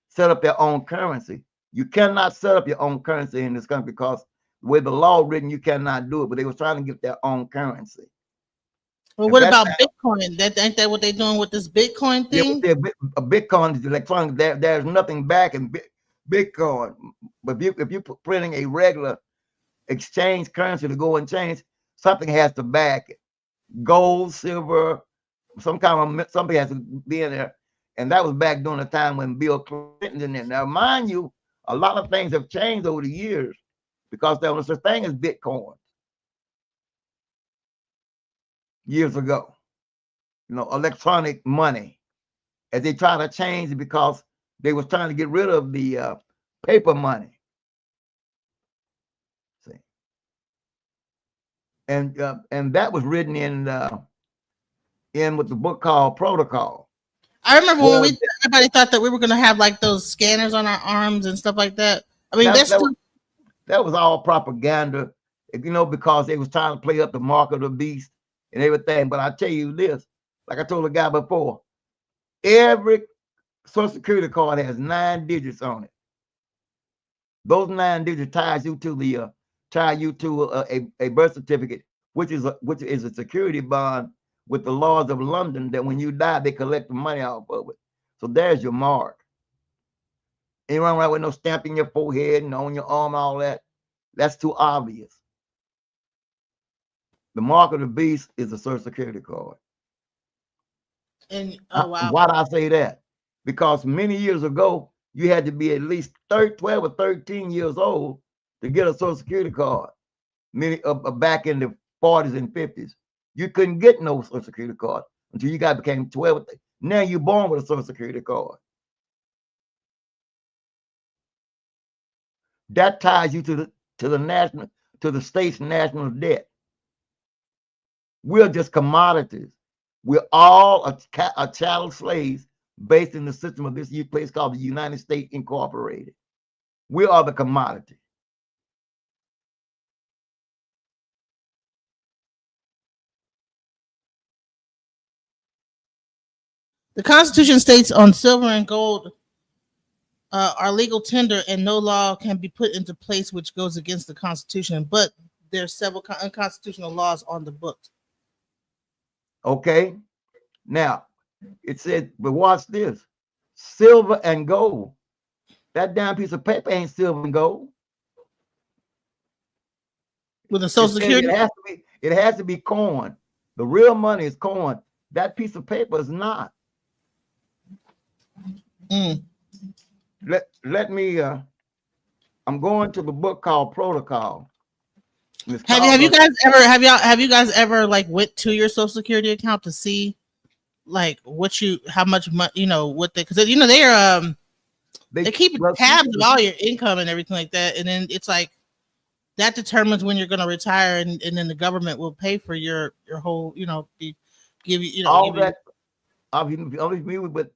set up their own currency. You cannot set up your own currency in this country because the way the law written, you cannot do it. But they was trying to get their own currency. Well, what about Bitcoin? That ain't that what they're doing with this Bitcoin thing? Yeah, Bitcoin is electronic. There's nothing back in Bitcoin. But if you printing a regular exchange currency to go and change, something has to back it. Gold, silver, something has to be in there. And that was back during the time when Bill Clinton in there. Now, mind you, a lot of things have changed over the years because there was such thing as Bitcoin years ago. Electronic money, as they try to change it because they was trying to get rid of the paper money. See, and that was written in with the book called Protocol. I remember when everybody thought that we were going to have like those scanners on our arms and stuff like that. I mean, that was all propaganda, because they was trying to play up the mark of the beast and everything. But I tell you this, like I told the guy before, every Social Security card has 9 digits on it. Those 9 digits ties you to a birth certificate, which is a security bond with the laws of London that when you die, they collect the money off of it. So there's your mark. Ain't running around with no stamp in your forehead and on your arm, all that. That's too obvious. The mark of the beast is a Social Security card. And oh wow. Why do I say that? Because many years ago, you had to be at least 12 or 13 years old to get a Social Security card. Many back in the 40s and 50s, you couldn't get no Social Security card until you became 12. Now you're born with a Social Security card. That ties you to the state's national debt. We're just commodities. We're all a chattel slaves based in the system of this place called the United States Incorporated. We are the commodity. The Constitution states on silver and gold are legal tender, and no law can be put into place which goes against the Constitution. But there's several unconstitutional laws on the books. Okay. Now, it said, but watch this. Silver and gold. That damn piece of paper ain't silver and gold. With the Social Security? It has to be coin. The real money is coin. That piece of paper is not. Let me I'm going to the book called Protocol. Have you guys ever like went to your Social Security account to see like how much money, what because they keep tabs of all your income and everything like that, and then it's like that determines when you're going to retire, and then the government will pay for your whole, give you, all that. I'm familiar with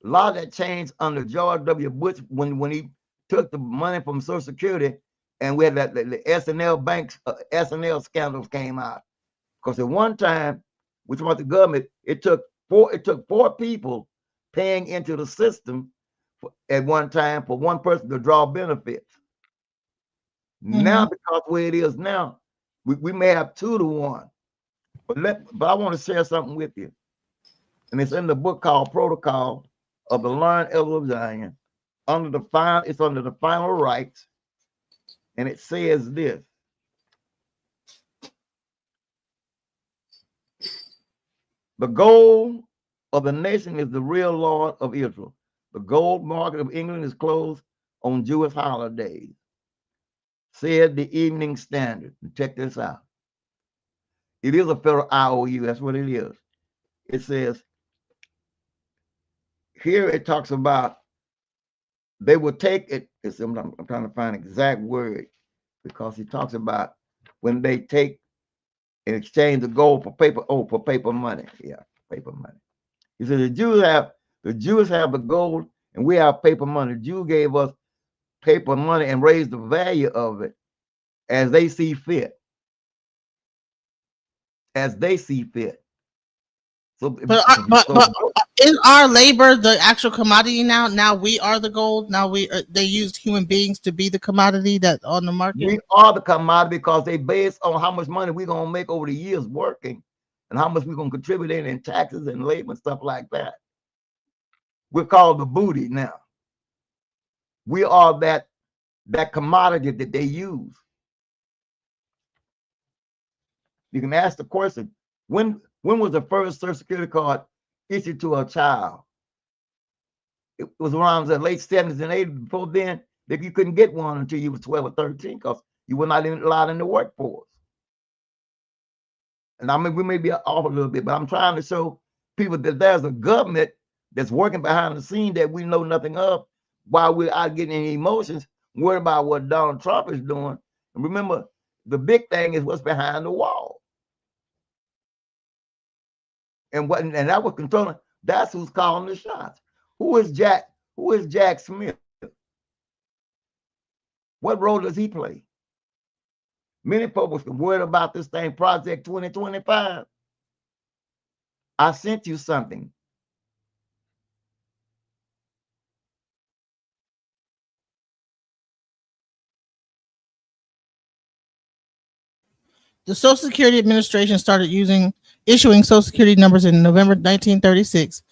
a lot of that changed under George W. Bush when he took the money from Social Security, and we had the SNL banks, SNL scandals came out. Because at one time, which was the government, it took four people paying into the system at one time for one person to draw benefits. Now, because where it is now, we may have 2 to 1. But I want to share something with you. And it's in the book called Protocol of the Learned Elder of Zion. It's under the final rights. And it says this. The gold of the nation is the real Lord of Israel. The gold market of England is closed on Jewish holidays, said the Evening Standard. Check this out. It is a federal IOU. That's what it is. It says, here it talks about they will take it. I'm trying to find exact word because he talks about when they take and exchange the gold for paper. Oh, for paper money. Yeah, paper money. He said the Jews have the gold and we have paper money. The Jew gave us paper money and raised the value of it as they see fit. As they see fit. So, but is our labor the actual commodity now? Now we are the gold. Now they used human beings to be the commodity that on the market. We are the commodity because they based on how much money we're gonna make over the years working, and how much we're gonna contribute in taxes and labor and stuff like that. We're called the booty now. We are that commodity that they use. You can ask the question: when was the first Social Security card issued to a child? It was around the late 70s and 80s. Before then, that you couldn't get one until you was 12 or 13 because you were not allowed in the workforce. And I mean, we may be off a little bit, but I'm trying to show people that there's a government that's working behind the scene that we know nothing of while we're out getting emotions, worried about what Donald Trump is doing. And remember, the big thing is what's behind the wall. And that was controlling, that's who's calling the shots. Who is Jack Smith? What role does he play? Many folks are worried about this thing, Project 2025. I sent you something. The Social Security Administration started issuing Social Security numbers in November 1936.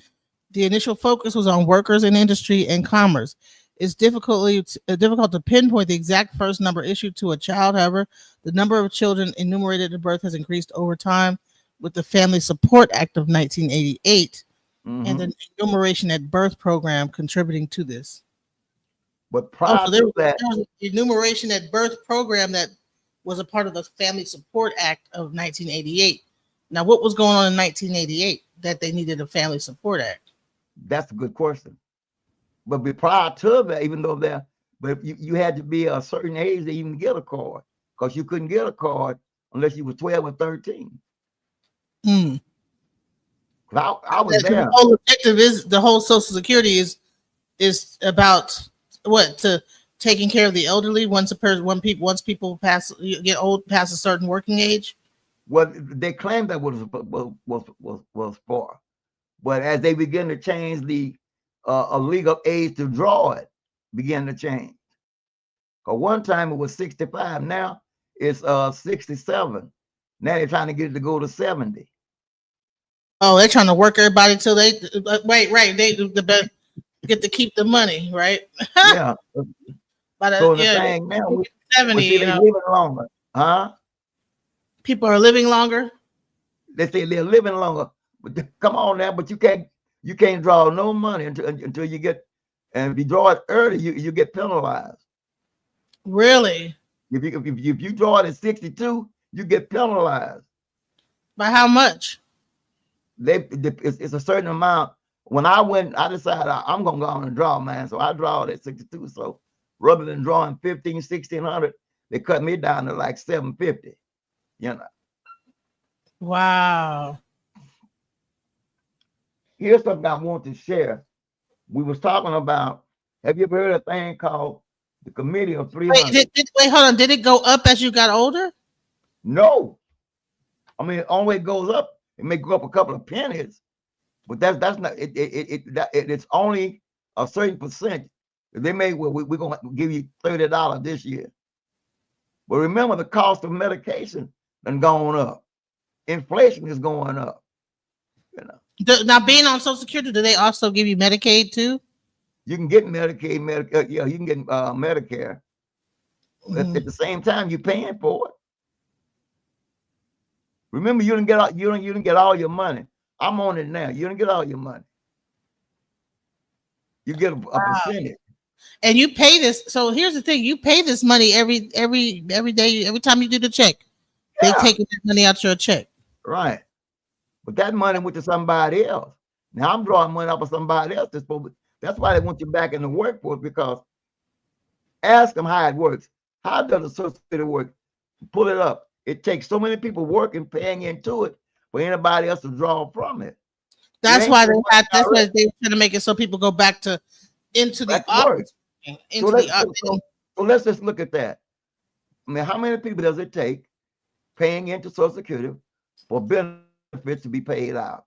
The initial focus was on workers in industry and commerce. It's difficult to pinpoint the exact first number issued to a child. However, the number of children enumerated at birth has increased over time with the Family Support Act of 1988 and Hmm. the enumeration at birth program contributing to this. But Oh, prior so to that, there was an enumeration at birth program that was a part of the Family Support Act of 1988. Now, what was going on in 1988 that they needed a Family Support Act? that's a good question. But prior to that, even though there, but you had to be a certain age to even get a card, because you couldn't get a card unless you were 12 or 13. Hmm. 'Cause I was The there. whole objective is the whole Social Security is about what to taking care of the elderly once people pass get old past a certain working age. Well, they claimed that was for, but as they begin to change the a legal age to draw it, began to change. Cause one time it was 65, now it's 67. Now they're trying to get it to go to 70. Oh, they're trying to work everybody till they wait, right? They the best get to keep the money, right? Yeah. But So the yeah, thing now, we 70, see they living longer, huh? people are living longer. They say they're living longer, but come on now, but you can't draw no money until you get, and if you draw it early, you get penalized. Really? If you draw it at 62, you get penalized. By how much? It's a certain amount. When I went, I decided I'm gonna go on and draw, man. So I draw it at 62. So rather than drawing 15, 1600, they cut me down to like 750. You know. Wow. Here's something I want to share. We was talking about, have you ever heard of a thing called the Committee of Wait, 300? wait, hold on. Did it go up as you got older? No. I mean, the only way it goes up, it may go up a couple of pennies, but that's not it's only a certain percent. They may, well, we're gonna give you $30 this year. But remember, the cost of medication done gone up. Inflation is going up. You know, Now, being on Social Security, do they also give you Medicaid too? you can get Medicaid, Medicare, yeah, you can get Medicare. Mhm. At the same time, you're paying for it. Remember, you didn't get all your money. I'm on it now. You didn't get all your money. You get a percentage. And you pay this. So here's the thing: you pay this money every day. Every time you do the check, they Yeah, take that money out your check. right. But that money went to somebody else. Now I'm drawing money off of somebody else. That's why they want you back in the workforce, because ask them how it works. How does the Social Security work? Pull it up. It takes so many people working, paying into it for anybody else to draw from it. It That's ain't why no they money had. That's why direct they were trying to make it so people go back to into the back to work. office, So into the let's so, so, so let's just look at that. I mean, how many people does it take paying into Social Security for benefits to be paid out?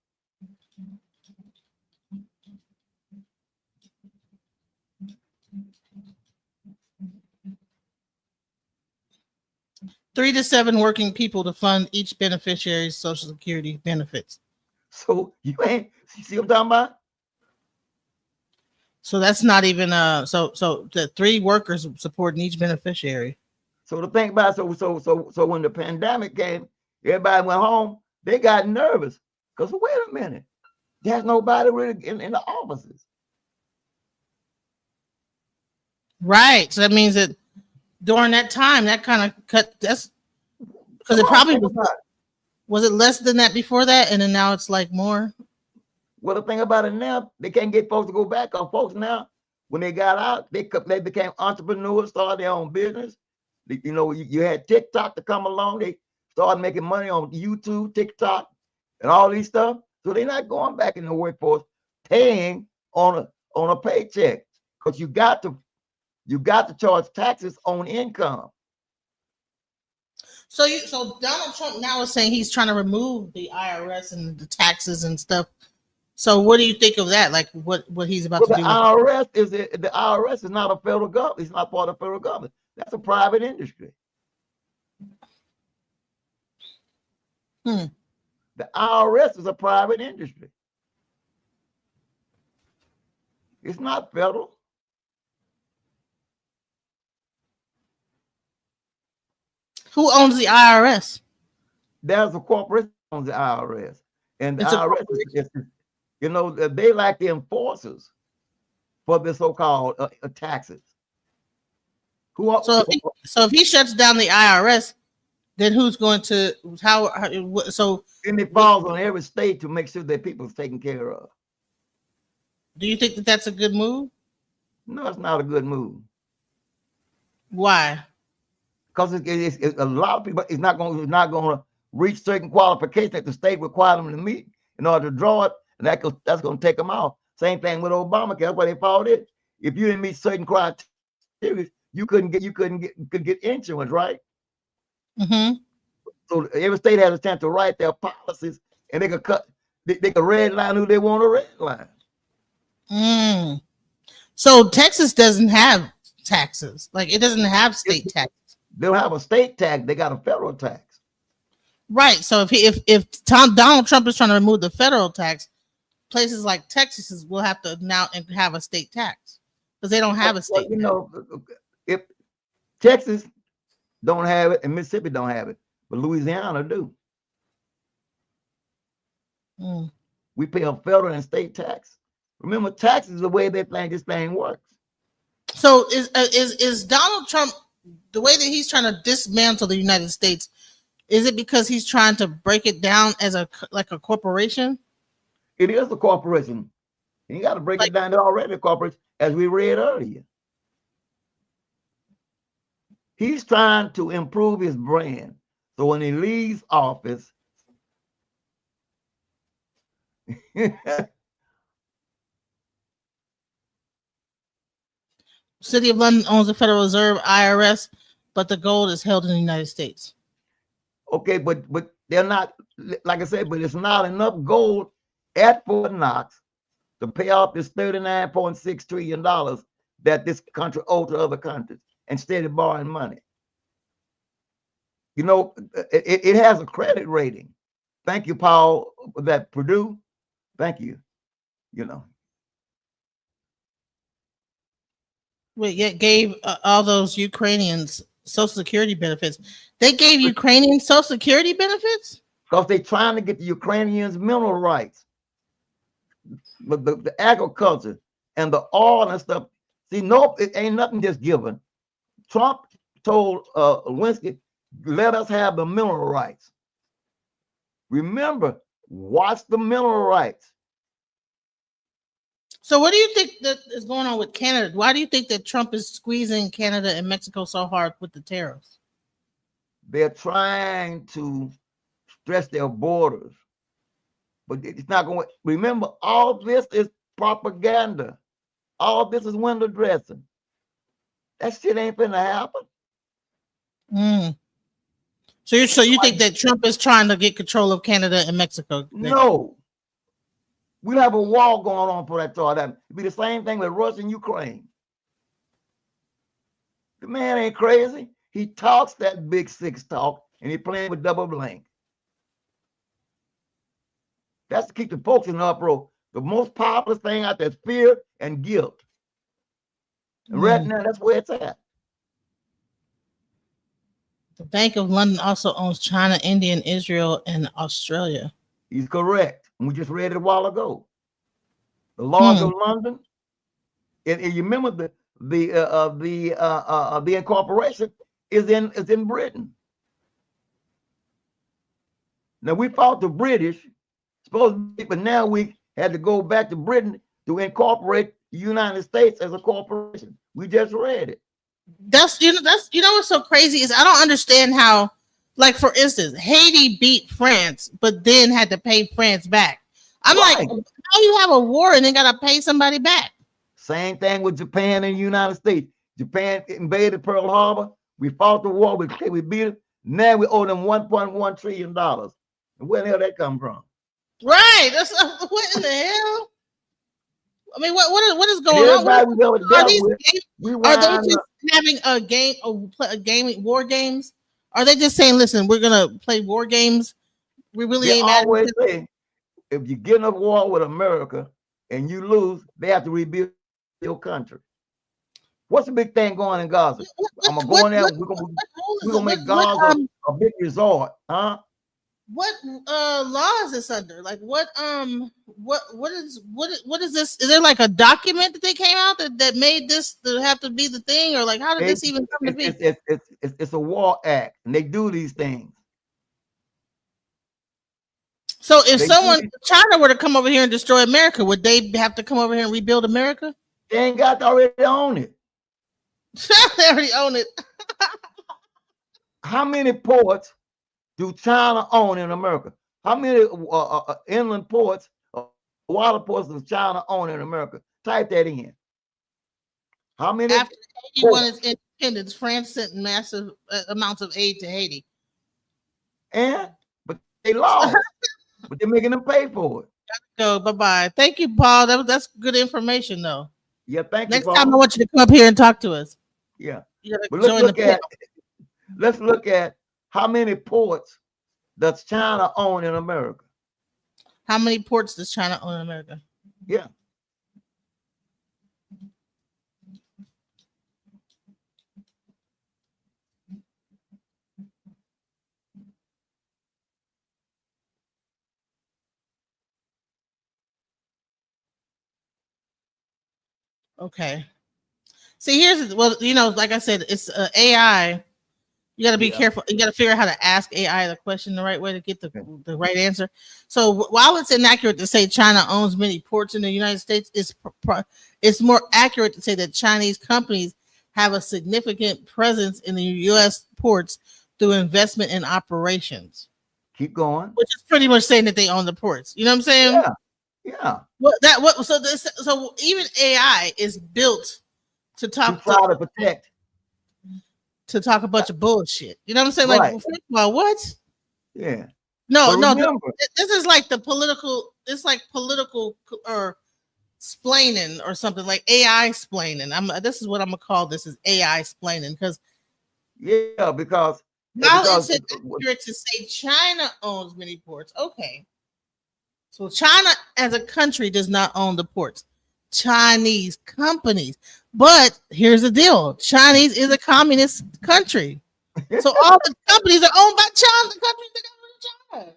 3 to 7 working people to fund each beneficiary's Social Security benefits. So you ain't see what I'm talking about? So that's not even so the 3 workers supporting each beneficiary. So the thing about so when the pandemic came, everybody went home. They got nervous because wait a minute, there's nobody really in the offices. Right. So that means that during that time, that kind of cut. That's because Come it on, probably think about it. was it less than that before that, and then now it's like more. Well, the thing about it now, they can't get folks to go back. Because folks now, when they got out, they became entrepreneurs, started their own business. You know, you had TikTok to come along. They started making money on YouTube, TikTok, and all these stuff. So they're not going back in the workforce, paying on a paycheck, because you got to charge taxes on income. So Donald Trump now is saying he's trying to remove the IRS and the taxes and stuff. So what do you think of that? Like what he's about Well, to the do with IRS the IRS is not a federal government. It's not part of the federal government. That's a private industry. Hmm. The IRS is a private industry. It's not federal. Who owns the IRS? There's a corporation that owns the IRS. And the It's a IRS corporation. they like the enforcers for the so-called taxes. So if he shuts down the IRS, then who's going to so And it falls on every state to make sure that people's taken care of. do you think that that's a good move? No, it's not a good move. Why? Because it's a lot of people. It's not going to reach certain qualifications that the state requires them to meet in order to draw it, and that's going to take them out. Same thing with Obamacare. That's why they fought it. If you didn't meet certain criteria, you couldn't get insurance, right? Mm-hmm. So every state has a chance to write their policies, and they could red line who they want to red line. Mm. So Texas doesn't have taxes. Like it doesn't have state taxes. They don't have a state tax. They got a federal tax. Right. So if Donald Trump is trying to remove the federal tax, places like Texas will have to now have a state tax because they don't have a state. If Texas don't have it and Mississippi don't have it, but Louisiana do. Mm. We pay a federal and state tax. Remember, tax is the way this thing works. So is Donald Trump, the way that he's trying to dismantle the United States, is it because he's trying to break it down as a corporation? It is a corporation. You got to break it down. They're already a corporation, as we read earlier. He's trying to improve his brand. So when he leaves office, City of London owns the Federal Reserve, IRS, but the gold is held in the United States. Okay, but they're not, like I said, but it's not enough gold at Fort Knox to pay off this $39.6 trillion that this country owed to other countries and steady borrowing money. It has a credit rating. Thank you, Paul, for that, Purdue. Thank you. Wait, gave all those Ukrainians Social Security benefits. They gave Ukrainians Social Security benefits? Because they're trying to get the Ukrainians mineral rights. But the agriculture and the oil and stuff. See, no, it ain't nothing just given. Trump told Lewinsky, let us have the mineral rights. Remember, watch the mineral rights. So what do you think that is going on with Canada? Why do you think that Trump is squeezing Canada and Mexico so hard with the tariffs? They're trying to stress their borders. But it's not going to, remember, all this is propaganda. All this is window dressing. That shit ain't finna happen. Mm. So you think that Trump is trying to get control of Canada and Mexico? No. We'll have a war going on for that thought. It'll be the same thing with Russia and Ukraine. The man ain't crazy. He talks that big six talk, and he playing with double blank. That's to keep the folks in uproar. The most popular thing out there is fear and guilt. And right now, that's where it's at. The Bank of London also owns China, India, Israel, and Australia. He's correct. And we just read it a while ago. The laws of London. And you remember the incorporation is in Britain. Now we fought the British, supposed to be, but now we had to go back to Britain to incorporate the United States as a corporation. We just read it. That's what's so crazy is I don't understand how, like for instance, Haiti beat France, but then had to pay France back. I'm like, how you have a war and then gotta pay somebody back? Same thing with Japan and the United States. Japan invaded Pearl Harbor. We fought the war. We beat it. Now we owe them $1.1 trillion. And where the hell that come from? Right. That's what in the hell? I mean, what is going on? Are they just having a war games? Are they just saying, listen, we're gonna play war games We really They ain't mad always at say if you get in a war with America and you lose, they have to rebuild your country. What's the big thing going in Gaza? I'm gonna go in there. We're gonna make Gaza a big resort, huh? what law is this under? Like what is this? Is there like a document that they came out that made this to have to be the thing, or like how did this even come to be? It's a war act, and they do these things. So if China were to come over here and destroy America, would they have to come over here and rebuild America? They ain't got to already own it. They already own it. How many ports do China own in America? How many inland ports, water ports does China own in America? Type that in. How many? After Haiti won its independence, France sent massive amounts of aid to Haiti. But they lost. But they're making them pay for it. Go, bye-bye. Thank you, Paul. That's good information, though. Yeah, thank you, Paul. Next time I want you to come up here and talk to us. Yeah. But let's look at how many ports does China own in America? How many ports does China own in America? Yeah. Okay. See, like I said, it's AI. You got to be careful. You got to figure out how to ask AI the question the right way to get the right answer. So while it's inaccurate to say China owns many ports in the United States, it's more accurate to say that Chinese companies have a significant presence in the U.S. ports through investment in operations. Keep going. Which is pretty much saying that they own the ports. You know what I'm saying? Yeah. So even AI is built to talk to protect. To talk a bunch of bullshit. You know what I'm saying? Like, first of all, what? Yeah. No. This is like it's like political or splaining or something, like AI splaining. This is what I'm gonna call this, is AI splaining, because because it's accurate to say China owns many ports. Okay. So China as a country does not own the ports. Chinese companies. But here's the deal. Chinese is a communist country. So all the companies are owned by China. The countries that own China.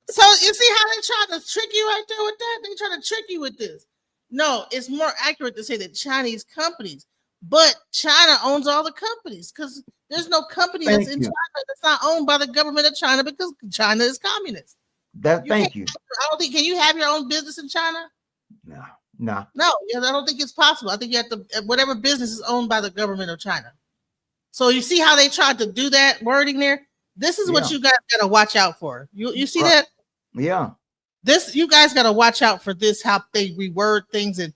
So you see how they try to trick you right there with that? They try to trick you with this. No, it's more accurate to say that Chinese companies, but China owns all the companies, because there's no company that's in China that's not owned by the government of China, because China is communist. Thank you. I don't think, can you have your own business in China? No. I don't think it's possible. I think you have to, whatever business is owned by the government of China. So you see how they tried to do that wording there? This is what you guys got to watch out for. You see that? Yeah. You guys got to watch out for this, how they reword things and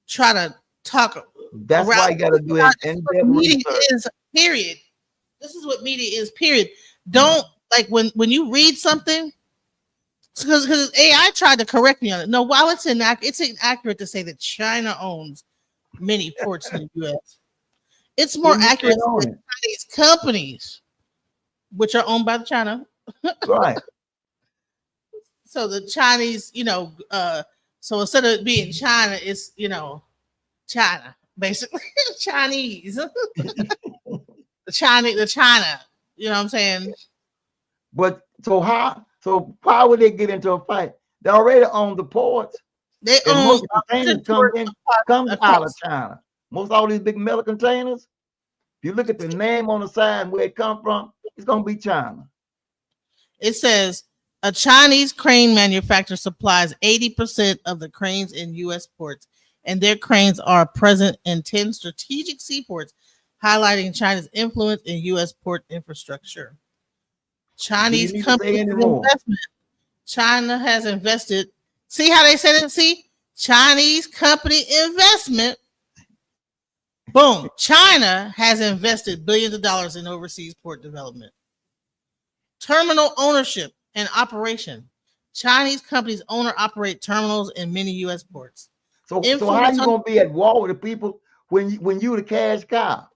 try to talk. That's why you got to do it. Media is, period. This is what media is, period. Don't, like, when you read something, because AI tried to correct me on it. No, while it's inaccurate to say that China owns many ports in the U.S., it's more accurate to say Chinese companies, which are owned by China. Right. So the Chinese, so instead of being China, it's, China, basically. Chinese. the China, you know what I'm saying? But so why would they get into a fight? They already own the ports. They own containers comes out of China. Most all these big metal containers, if you look at the name on the side and where it come from, it's gonna be China. It says a Chinese crane manufacturer supplies 80% of the cranes in U.S. ports, and their cranes are present in 10 strategic seaports, highlighting China's influence in U.S. port infrastructure. Chinese companies investment. China has invested. See how they said it? See? Chinese company investment. Boom. China has invested billions of dollars in overseas port development. Terminal ownership and operation. Chinese companies own or operate terminals in many U.S. ports. So how are you going to be at war with the people when you the cash cow?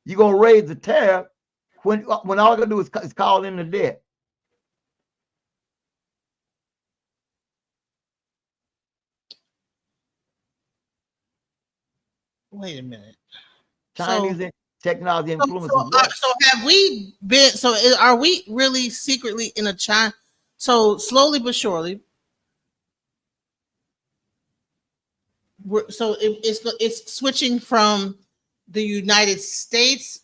You're going to raise the tariff when all I gotta do is call in the debt. Wait a minute. Chinese technology influences what? So have we been? So are we really secretly in a China? So slowly but surely, it's switching from the United States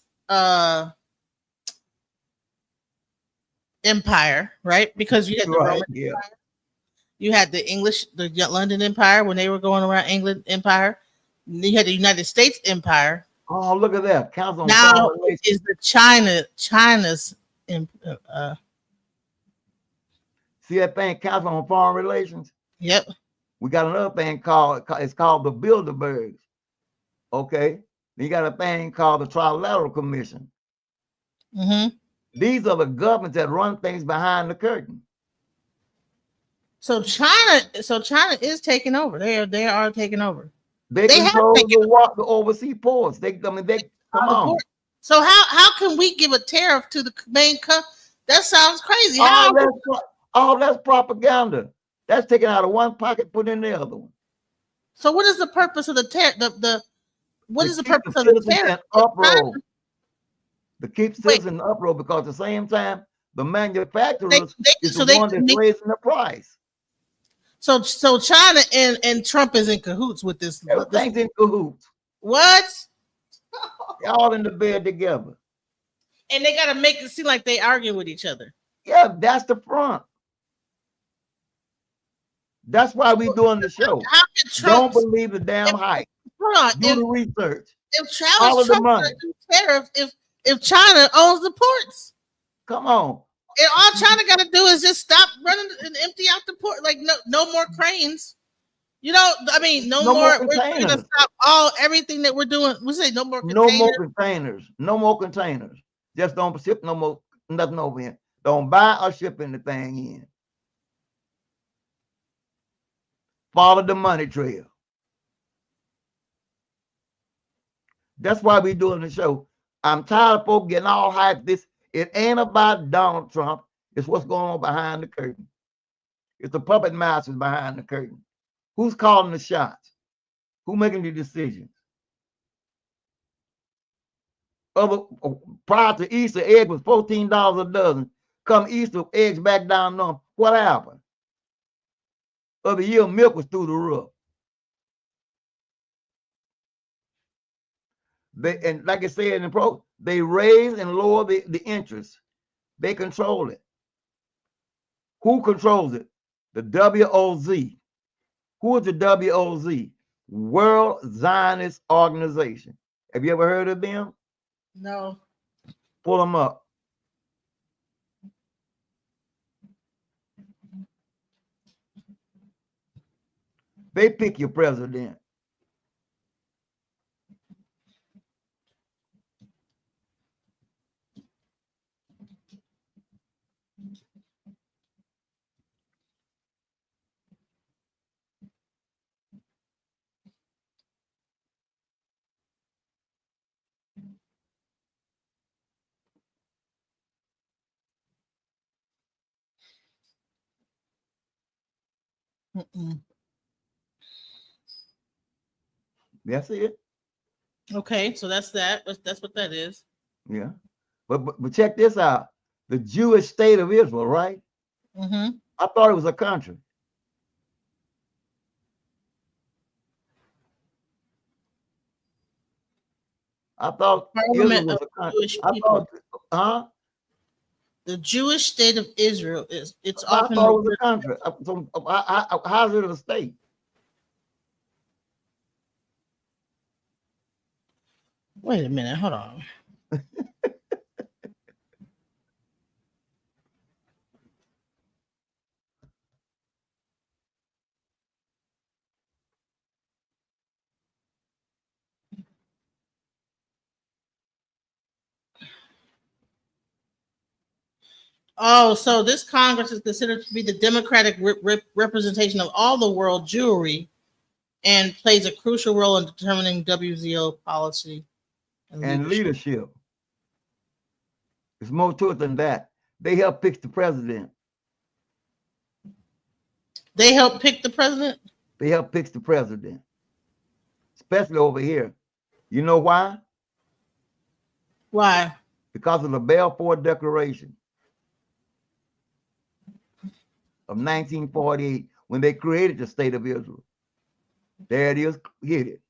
empire, right? Because you had the Right. Roman Yeah. Empire, you had the London Empire when they were going around England Empire. You had the United States Empire. Oh, look at that. Council on Now Foreign it Relations. is the China's. See that thing, Council on Foreign Relations? Yep. We got another thing it's called the Bilderbergs. Okay. Then you got a thing called the Trilateral Commission. Mm-hmm. These are the governments that run things behind the curtain. So China is taking over. They are taking over. They control the overseas ports. They come on. So how can we give a tariff to the main country? That sounds crazy. All that's propaganda. That's taken out of one pocket, put in the other one. So what is the purpose of the tariff? What is the purpose of the tariff? Uproar. To keep citizens in uproar, because at the same time, the manufacturers is the one that's raising the price. So China and Trump is in cahoots with this. Everything's in cahoots. What? They're all in the bed together. And they got to make it seem like they argue with each other. Yeah, that's the front. That's why we doing the show. How can Trump don't believe the damn hype? Do the research. Follow the money. Tariff if China owns the ports. Come on. And all China got to do is just stop running and empty out the port. Like no more cranes. You know, I mean, no more. We're going to stop everything that we're doing. We say no more containers. No more containers. No more containers. Just don't ship no more, nothing over here. Don't buy or ship anything in. Follow the money trail. That's why we're doing the show. I'm tired of folks getting all hyped. It ain't about Donald Trump. It's what's going on behind the curtain. It's the puppet masters behind the curtain. Who's calling the shots? Who making the decisions? Prior to Easter, egg was $14 a dozen. Come Easter, eggs back down on. What happened? Other year, milk was through the roof. And like I said in the pro, they raise and lower the interest. They control it. Who controls it? The WOZ. Who is the WOZ? World Zionist Organization. Have you ever heard of them? No. Pull them up. They pick your president. That's it. Okay, so that's that. That's what that is. Yeah, but check this out: the Jewish state of Israel, right? Mm-hmm. I thought it was a country. I thought Israel was a country. I thought, the Jewish state of Israel it's often. I thought it was a country. So how's it a state? Wait a minute, hold on. Oh, so this Congress is considered to be the democratic representation of all the world Jewry and plays a crucial role in determining WZO policy and leadership. There's more to it than that. They help pick the president. They help pick the president. They help pick the president, especially over here. You know why? Why? Because of the Balfour Declaration of 1948, when they created the state of Israel. There it is. Get it.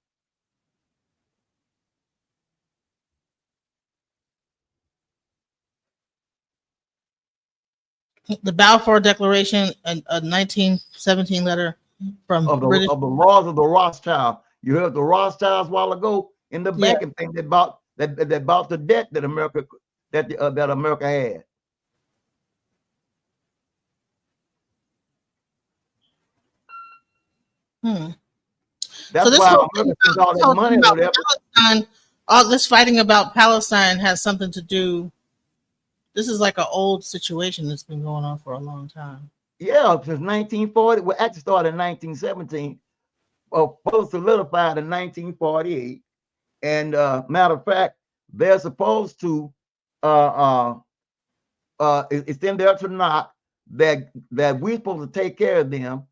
The Balfour Declaration, a 1917 letter from British. Of the laws of the Rothschild. You heard the Rothschilds a while ago in the Yeah. banking thing that bought the debt that America that America had. That's So this why whole America spends all that money about over there. Palestine, all this fighting about Palestine has something to do. This is like an old situation that's been going on for a long time. Yeah, since 1940. Well, actually started in 1917. Well, first solidified in 1948. And matter of fact, they're supposed to it's in there to knock that we're supposed to take care of them.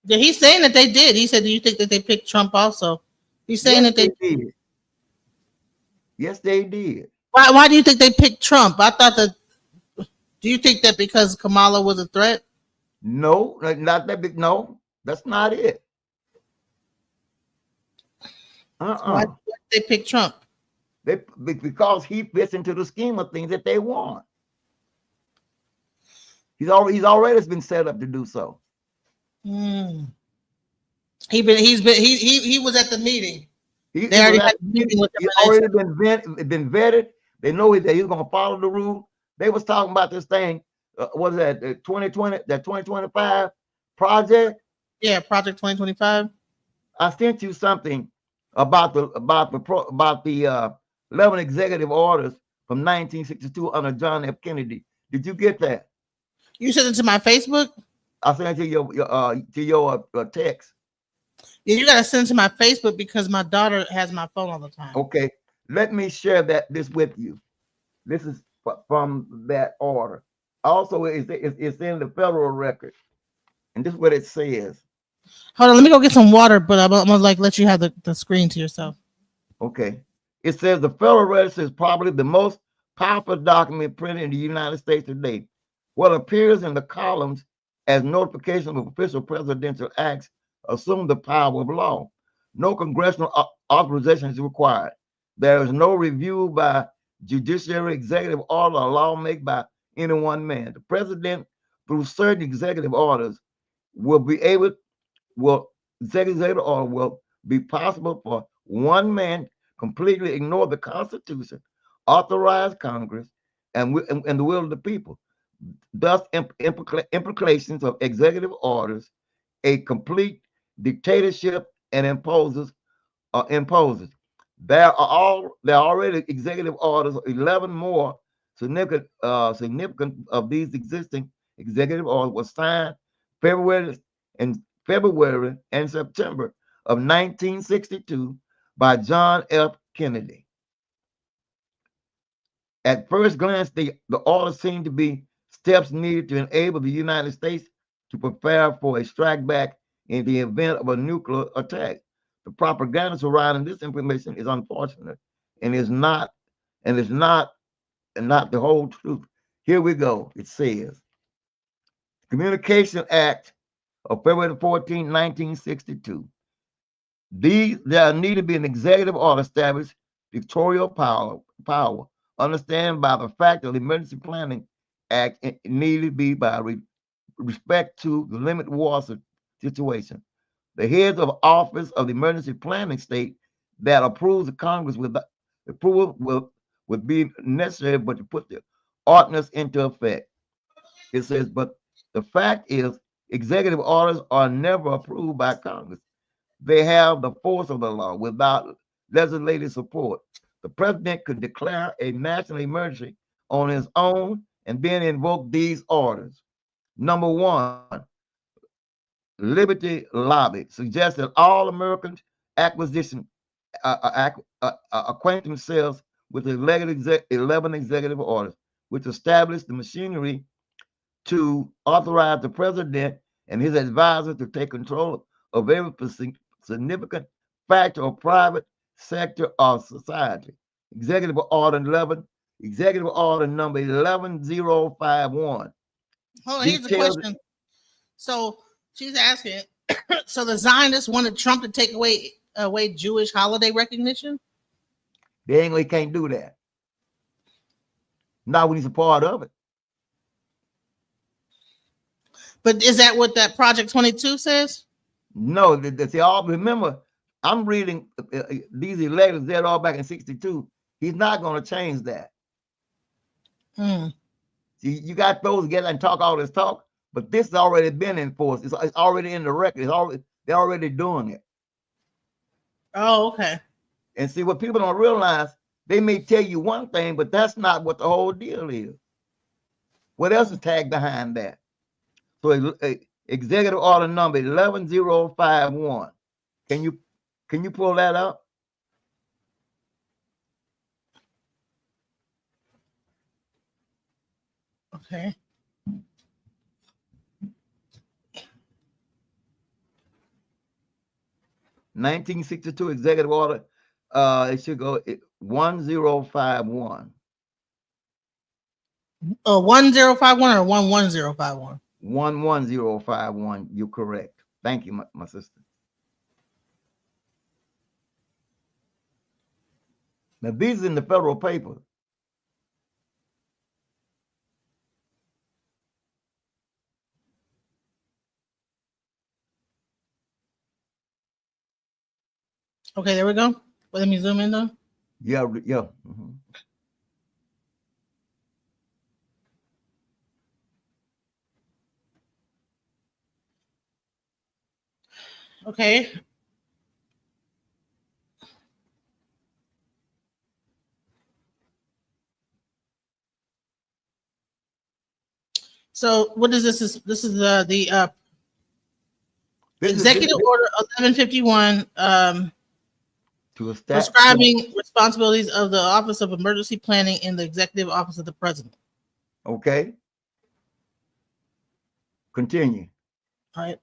Yeah, he's saying that they did. He said, "Do you think that they picked Trump?" Also, he's saying Yes, that they did. Yes, they did. Why do you think they picked Trump? I thought that. Do you think that because Kamala was a threat? No, not that big. No, that's not it. Why did they pick Trump? Because he fits into the scheme of things that they want. He's already been set up to do so. He was at the meeting. He already already been vetted. They know that he's going to follow the rule. They was talking about this thing. What is that? 2020, that 2025 project. Yeah, Project 2025. I sent you something about the 11 executive orders from 1962 under John F. Kennedy. Did you get that? You sent it to my Facebook? I sent it to your text. Yeah, you gotta send it to my Facebook because my daughter has my phone all the time. Okay, let me share this with you. This is from that order. Also, it's in the federal record, and this is what it says. Hold on, let me go get some water, but I'm gonna let you have the screen to yourself. Okay, it says the Federal Register is probably the most powerful document printed in the United States today. What appears in the columns as notification of official presidential acts assume the power of law. No congressional authorization is required. There is no review by judiciary, executive order, or law made by any one man. The president, through certain executive orders, executive order will be possible for one man completely ignore the Constitution, authorize Congress, and the will of the people. Thus, implications of executive orders, a complete dictatorship, and imposes. There are already executive orders. 11 more significant of these existing executive orders were signed February and September of 1962 by John F. Kennedy. At first glance, the orders seem to be steps needed to enable the United States to prepare for a strike back in the event of a nuclear attack. The propaganda surrounding this information is unfortunate and is not the whole truth. Here we go. It says, Communication Act of February 14, 1962. There need to be an executive order established dictatorial power. Understand by the fact of the Emergency Planning Act, it needed to be by respect to the limit war situation. The heads of office of the emergency planning state that approves the Congress with the approval would be necessary, but to put the ordinance into effect. It says, but the fact is, executive orders are never approved by Congress. They have the force of the law without legislative support. The president could declare a national emergency on his own and then invoke these orders. Number one, Liberty Lobby suggests that all Americans acquaint themselves with the 11 executive orders. which established the machinery to authorize the president and his advisor to take control of every significant factor of private sector of society. Executive Order 11, Executive Order number 11051. Hold on, here's the Details. question. So she's asking, so the Zionists wanted Trump to take away Jewish holiday recognition? They can't do that. Not when he's a part of it. But is that what that Project 22 says? No, they all remember. I'm reading these elections. They're all back in '62. He's not going to change that. You got those together and talk all this talk, but this has already been enforced. It's already in the record. They're already doing it. Oh, okay. And see, what people don't realize, they may tell you one thing, but that's not what the whole deal is. What else is tagged behind that? So Executive Order number 11051. Can you pull that up? Okay. (1962) Executive Order. It should go 1051. 1051 or 11051? 11051. You're correct. Thank you, my sister. Now, these are in the federal paper. Okay, there we go. Well, let me zoom in though. Yeah. Okay. So what is this? This is the Executive Order 1151 prescribing responsibilities of the Office of Emergency Planning in the Executive Office of the President. Okay. Continue. All right.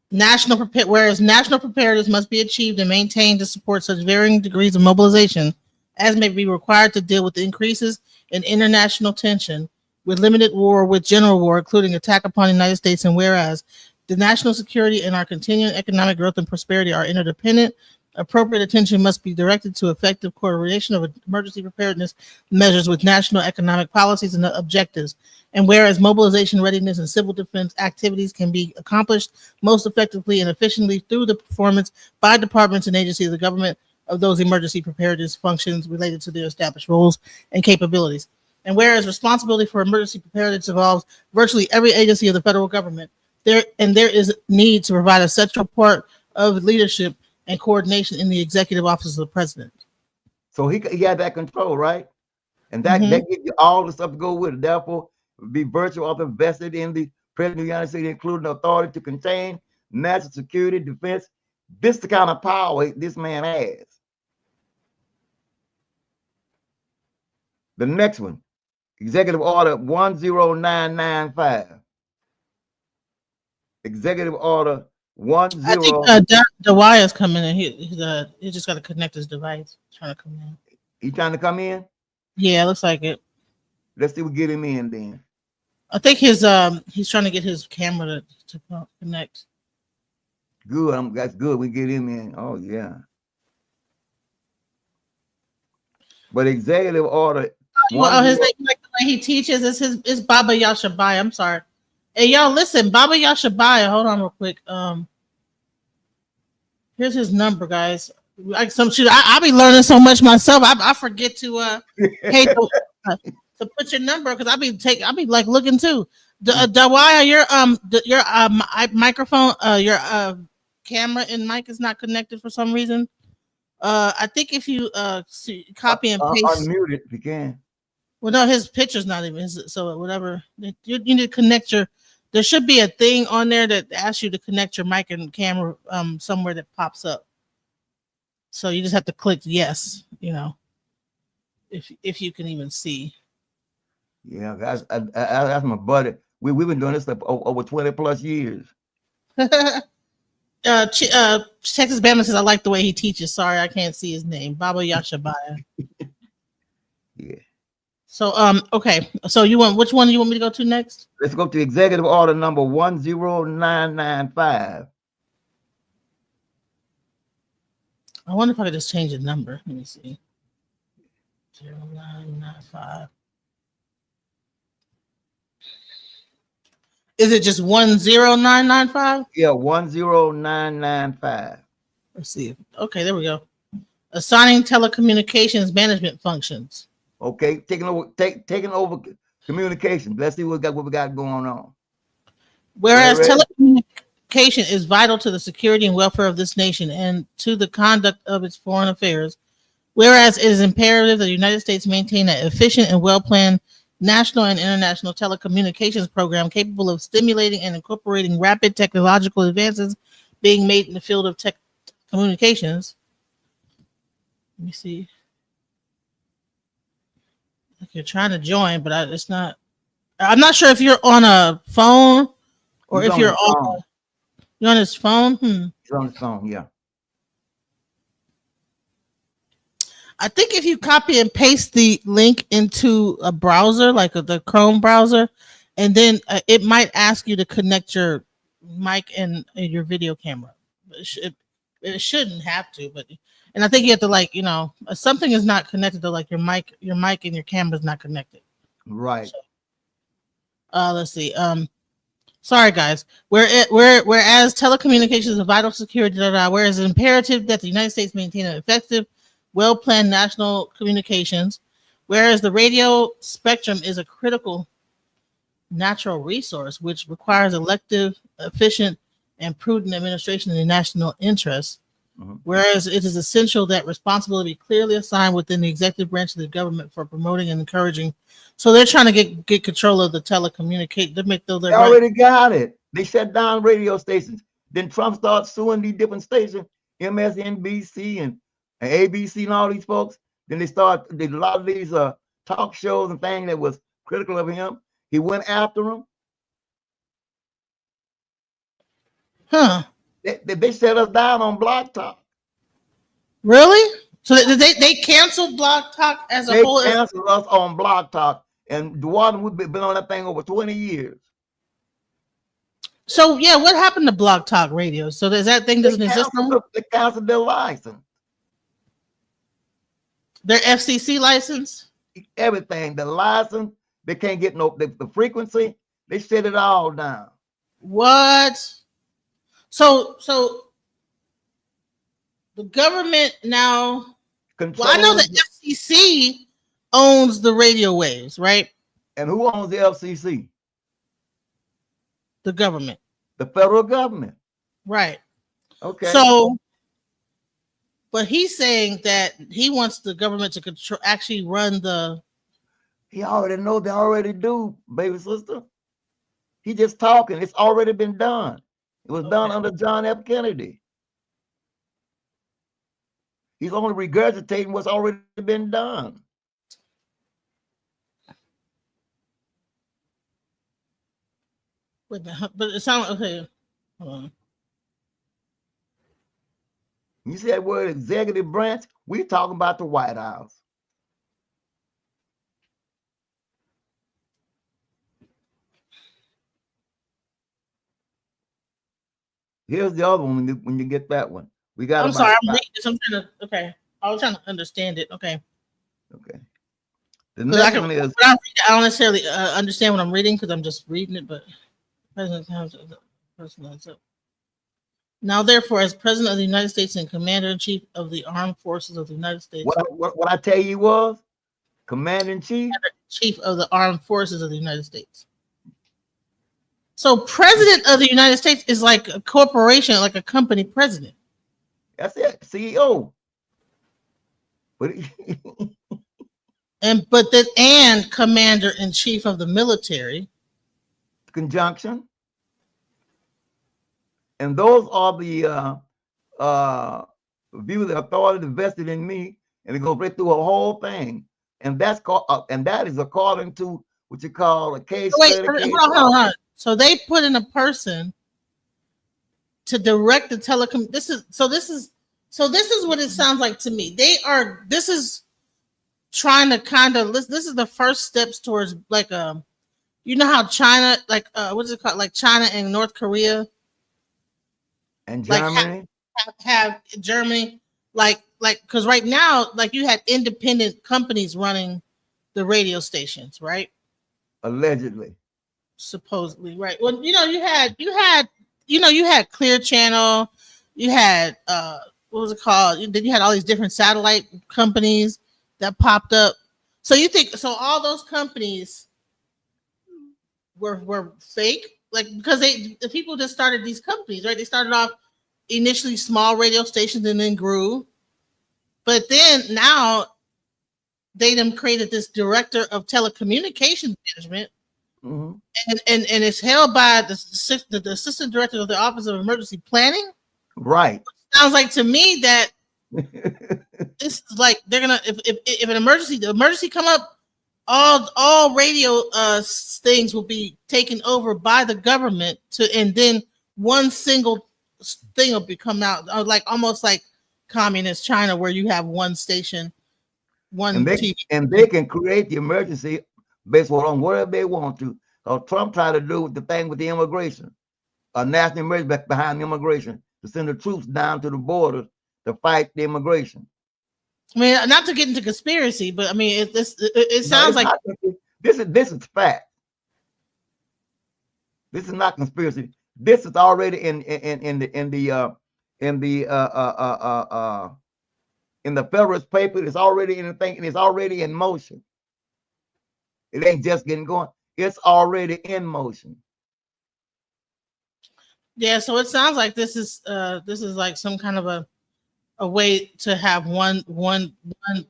Whereas national preparedness must be achieved and maintained to support such varying degrees of mobilization as may be required to deal with the increases in international tension, with limited war, with general war, including attack upon the United States, and whereas the national security and our continuing economic growth and prosperity are interdependent, appropriate attention must be directed to effective coordination of emergency preparedness measures with national economic policies and objectives. And whereas mobilization readiness and civil defense activities can be accomplished most effectively and efficiently through the performance by departments and agencies of the government of those emergency preparedness functions related to their established roles and capabilities. And whereas responsibility for emergency preparedness involves virtually every agency of the federal government, there is need to provide a central part of leadership and coordination in the executive office of the president. So he had that control, right? And that gives you all the stuff to go with it. Therefore, be virtual author vested in the President of the United States, including authority to contain national security, defense. This is the kind of power this man has. The next one, Executive Order 10995. Executive Order 10. I think Dawa is coming in. He just got to connect his device. Trying to come in. He trying to come in? Yeah, looks like it. Let's see if we get him in then. I think he's trying to get his camera to connect. Good. That's good. We get him in. Oh yeah. But Executive Order. His name, like the way he teaches, is Baba Yashibiyah. I'm sorry. Hey, y'all, listen, Baba Yashibiyah. Hold on, real quick. Here's his number, guys. Like some shit, I be learning so much myself. I forget to to put your number because I be like looking too. Dawaya, your microphone, your camera and mic is not connected for some reason. I think if you copy and paste, unmute it if you can. Well, no, his picture's not even. So whatever, you need to connect your. There should be a thing on there that asks you to connect your mic and camera somewhere that pops up. So you just have to click yes, if you can even see. Yeah, that's my buddy. We've been doing this stuff over 20 plus years. Texas Bama says I like the way he teaches. Sorry, I can't see his name. Baba Yashibiyah. Yeah. So okay. So you want which one do you want me to go to next? Let's go to Executive Order number 10995. I wonder if I could just change the number. Let me see. 0995. Is it just 10995? Yeah, 10995. Let's see. Okay, there we go. Assigning telecommunications management functions. Okay, taking over communication. Let's see what we got going on. Whereas telecommunication is vital to the security and welfare of this nation and to the conduct of its foreign affairs. Whereas it is imperative that the United States maintain an efficient and well-planned national and international telecommunications program capable of stimulating and incorporating rapid technological advances being made in the field of communications. Let me see. Like you're trying to join, but it's not. I'm not sure if you're on a phone or if you're on. You're on his phone. He's on his phone. Yeah. I think if you copy and paste the link into a browser, like the Chrome browser, and then it might ask you to connect your mic and your video camera. It shouldn't have to, and I think you have to something is not connected to like your mic and your camera is not connected. Right. So, let's see. Sorry guys. Whereas telecommunications is a vital security, whereas it's imperative that the United States maintain an effective, well-planned national communications, whereas the radio spectrum is a critical natural resource which requires elective, efficient, and prudent administration in the national interest. Mm-hmm. Whereas it is essential that responsibility be clearly assigned within the executive branch of the government for promoting and encouraging. So they're trying to get control of the telecommunicate. They already got it. They shut down radio stations. Then Trump starts suing these different stations, MSNBC and ABC and all these folks. Then a lot of these talk shows and things that was critical of him. He went after them. Huh. They shut us down on Block Talk. Really? So they canceled Block Talk as a whole? They canceled us on Block Talk. And Dawa, we've been on that thing over 20 years. So, yeah, what happened to Block Talk Radio? So does that thing doesn't exist anymore? They canceled their license. Their FCC license? Everything. The license, they can't get the frequency. They shut it all down. What? So the government now. Well, I know the FCC owns the radio waves, right? And who owns the FCC? The government. The federal government. Right. Okay. So, but he's saying that he wants the government to actually run the. He already know they already do, baby sister. He just talking. It's already been done. It was done under John F. Kennedy. He's only regurgitating what's already been done. But it sounds okay. Hold on. You see that word executive branch? We talking about the White House. Here's the other one when you get that one. We got. I'm sorry, I'm reading this. I'm trying to. Okay, I was trying to understand it. Okay. Okay. The next one is. I don't necessarily understand what I'm reading because I'm just reading it, but. Now, therefore, as President of the United States and Commander-in-Chief of the Armed Forces of the United States. What I tell you was, Commander-in-Chief? Chief of the Armed Forces of the United States. So, President of the United States is like a corporation, like a company president. That's it, CEO. But and Commander-in-Chief of the military. Conjunction. And those are the view of the authority vested in me, and it goes right through a whole thing. And that's called and that is according to what you call a case So wait, study, hold case on, hold on, law. hold on. So they put in a person to direct the telecom. This is what it sounds like to me. They are. This is trying to kind of. This is the first steps towards like you know how China, like what's it called, like China and North Korea, And like Germany, have Germany, like because right now, like you had independent companies running the radio stations, right? allegedly. Supposedly, right? Well, you had Clear Channel, you had what was it called? Then you had all these different satellite companies that popped up. So you think so? All those companies were fake, like because the people just started these companies, right? They started off initially small radio stations and then grew, but then now they them created this director of telecommunications management, Hmm. and it's held by the assistant director of the Office of Emergency Planning. Right. Sounds like to me that this is like they're gonna if an emergency come up, all radio things will be taken over by the government to, and then one single thing will become out, like almost like communist China where you have one station, one TV. And they can create the emergency based on whatever they want to. Trump tried to do the thing with the immigration, a national emergency behind the immigration to send the troops down to the border to fight the immigration. I mean, not to get into conspiracy, but I mean, it No, sounds it's like not. This is fact. This is not conspiracy. This is already in the in the Federalist paper. It's already in the thing, and it's already in motion. It ain't just getting going. It's already in motion. yeah. So it sounds like this is like some kind of a way to have one Everything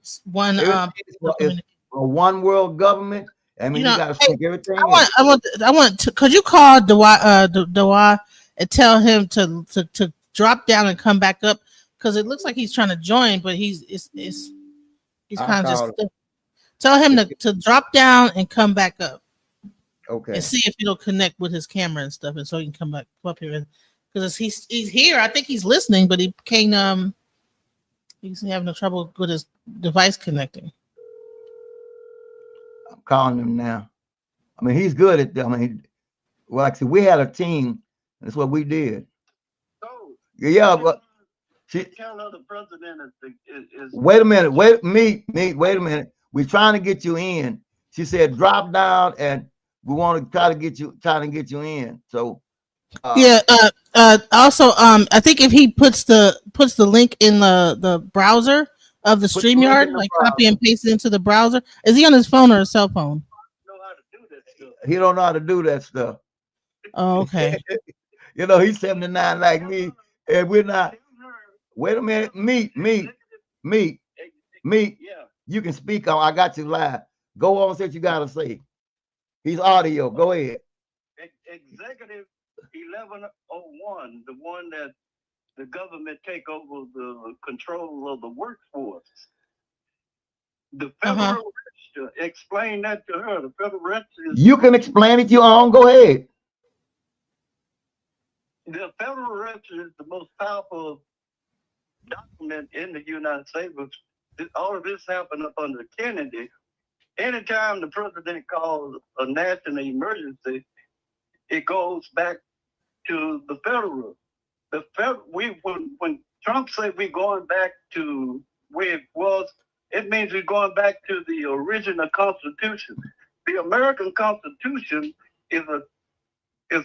is a one world government. I you mean, you know, got to hey, sync everything in. I want to. Could you call Dawa, Dawa and tell him to drop down and come back up? Because it looks like he's trying to join, but he's I'll kind of just call it. tell him to drop down and come back up and Okay. see if it'll connect with his camera and stuff, and so he can come up here because he's here. I think he's listening, but he can't. He's having no trouble with his device connecting. I'm calling him now. I mean, he's good at. I mean, well, like I said, we had a team. That's what we did. So Yeah, but she. tell her the president is Wait a minute. Wait a minute. We're trying to get you in. She said, drop down, and we want to try to get you in. So, Yeah. Also, I think if he puts the link in the browser of the put the link in StreamYard, the like copy browser. and paste it into the browser. Is he on his phone or his cell phone? know how to do that stuff. He don't know how to do that stuff. Oh, okay. He's 79 like me, and we're not. Tell her Wait a minute. Me, me, executive, me, me. yeah, You can speak on. I got you live. Go on, say what you gotta say. He's audio. Go ahead. executive 1101, the one that the government take over the control of the workforce. The Uh huh. Federal Register, explain that to her. The Federal Register is You can explain it your own. Go ahead. the Federal Register is the most powerful document in the United States. All of this happened up under Kennedy. Anytime the president calls a national emergency, it goes back to the federal. When Trump said we're going back to where it was, it means we're going back to the original Constitution. The American Constitution is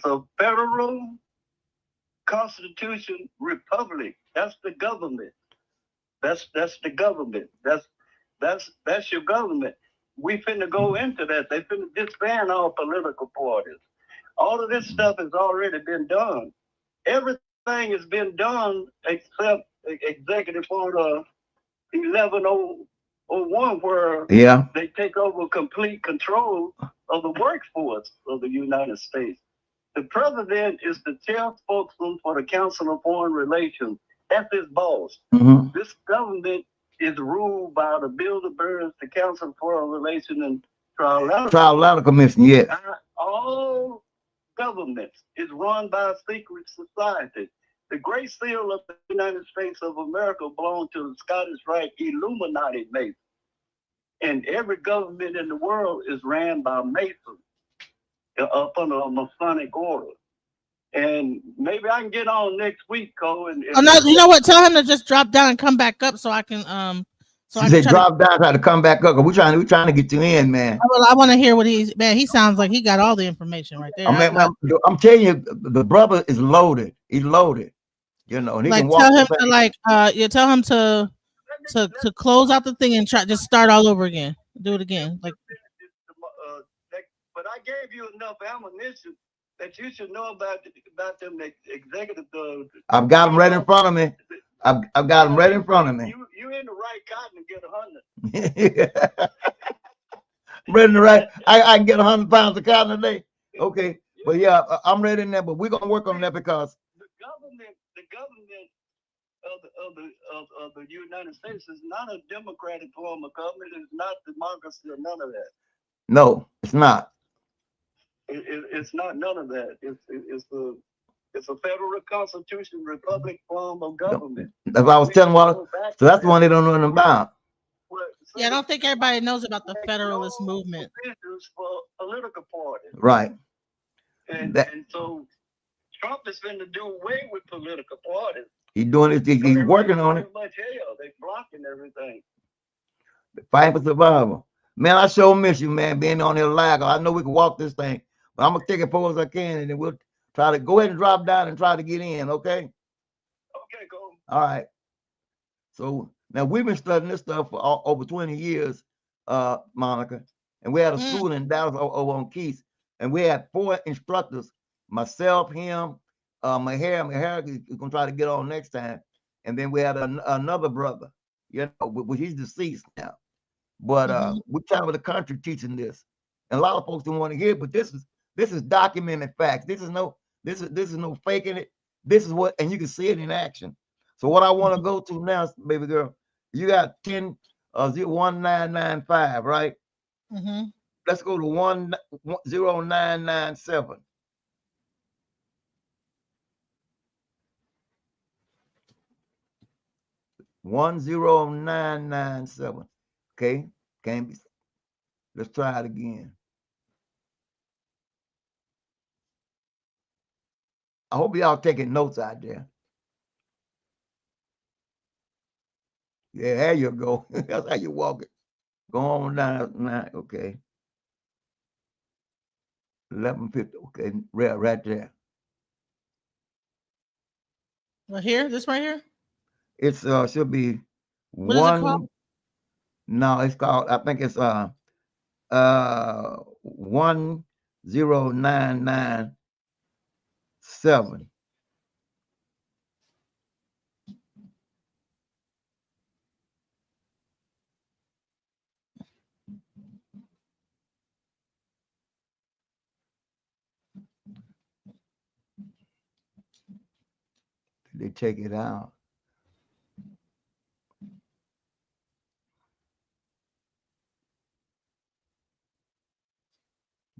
a federal Constitution republic. That's the government. That's the government. That's your government. We finna go into that. They finna disband all political parties. All of this stuff has already been done. Everything has been done except Executive Order 1101, where Yeah. they take over complete control of the workforce of the United States. The president is the chair spokesman for the Council of Foreign Relations. That's his boss. Mm-hmm. This government is ruled by the Bilderbergs, the Council of Foreign Relations, and Trilateral Commission, yes. All governments is run by a secret society. The Great Seal of the United States of America belonged to the Scottish Rite Illuminati Masons. And every government in the world is ran by Masons up under a Masonic order. And maybe I can get on next week, Cole. Oh no, you know what? Tell him to just drop down and come back up so I can So I can drop down, try to come back up. We're trying to get you in, man. Well, I want to hear what he sounds like. He got all the information right there. I'm telling you, the brother is loaded. He's loaded. You know, and he like can walk. Tell him to you tell him to close out the thing and just start all over again. Do it again. Like, but I gave you enough ammunition that you should know about them executive. I've got them right in front of me. I've got them right in front of me. You in the right cotton to get 100. Ready to right. I can get 100 pounds of cotton a day. Okay, but yeah, I'm ready in there. But we're gonna work on that because the government of the United States is not a democratic form of government. It's not democracy or none of that. No, it's not. It's not none of that. It's a federal constitution republic form of government. That's what I was telling you. So that's the one they don't know nothing about. Yeah, I don't think everybody knows about the Federalist movement. For political parties. Right. And so Trump is going to do away with political parties. He's doing it. He's working on it. Much hell. They're blocking everything. Fighting for survival. Man, I sure miss you, man, being on here live. I know we can walk this thing, but I'm going to take it forward as I can, and then we'll try to go ahead and drop down and try to get in, okay? Okay, cool. All right. So now we've been studying this stuff for over 20 years, Monica, and we had a school in Dallas over on Keys, and we had 4 instructors, myself, him, my hair is going to try to get on next time, and then we had another brother, you know, he's deceased now, but we travel the country teaching this, and a lot of folks don't want to hear it, but this is documented facts. This is no faking it. This is what, and you can see it in action. So what I want to go to now, baby girl, you got 1995, right? Mm-hmm. Let's go to 10997. $10997. Okay, can't be. Let's try it again. I hope y'all taking notes out there. Yeah, there you go. That's how you walk it. Go on down now. Okay. 1150. Okay, right there. Right here, this right here. It's should be what one. Is it called? No, it's called. I think it's 10997. They take it out.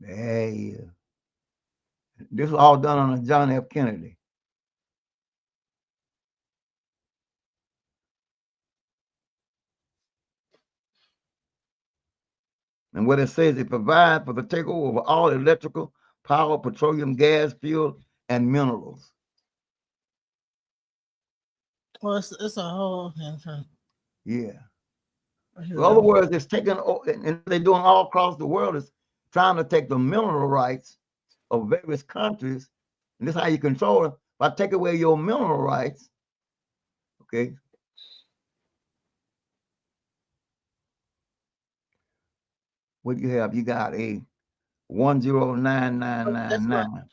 Hey, this was all done on a John F. Kennedy. And what it says, it provides for the takeover of all electrical, power, petroleum, gas, fuel, and minerals. Well, it's a whole. Yeah. In other words, it's taking, and they're doing all across the world, is trying to take the mineral rights of various countries, and this is how you control it. If I take away your mineral rights, okay. What do you have? You got a 109999.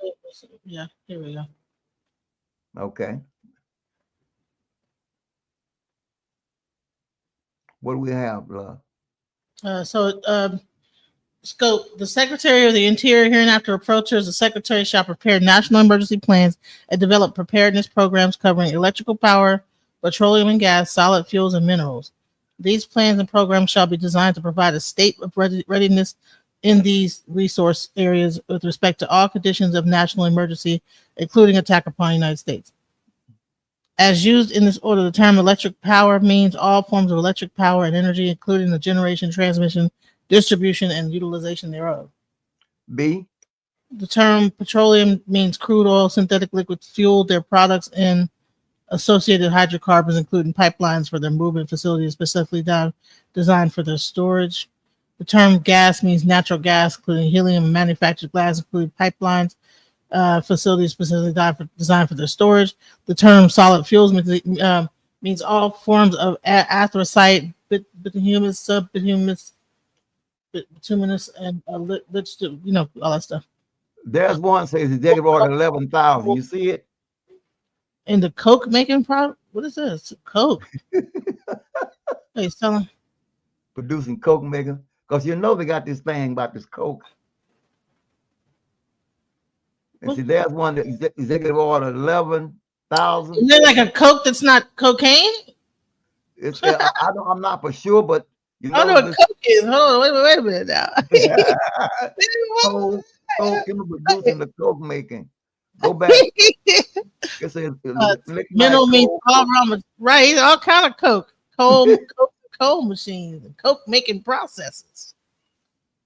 Yeah, here we go. Okay. What do we have, love? Scope. The Secretary of the Interior hereinafter approaches the Secretary shall prepare national emergency plans and develop preparedness programs covering electrical power, petroleum and gas, solid fuels, and minerals. These plans and programs shall be designed to provide a state of readiness in these resource areas with respect to all conditions of national emergency, including attack upon the United States. As used in this order, the term electric power means all forms of electric power and energy, including the generation, transmission, distribution, and utilization thereof. B. The term petroleum means crude oil, synthetic liquid fuel, their products, and associated hydrocarbons, including pipelines for their movement facilities specifically designed for their storage. The term gas means natural gas, including helium, and manufactured gas, including pipelines, facilities specifically designed for their storage. The term solid fuels means all forms of anthracite, bituminous, subbituminous, bituminous, and all that stuff. There's one says executive order 11,000. You see it? In the coke making product? What is this? Coke. Hey, selling. Producing coke maker. Because you know they got this thing about this coke. And see, there's one that executive order 11,000. Is it like a coke that's not cocaine? It's I'm not for sure, but you know I know what coke is. Hold on, wait a minute now. coke producing the coke making. Go back. It says mineral means all raw, right? All kind of coke, coal machines, and coke making processes.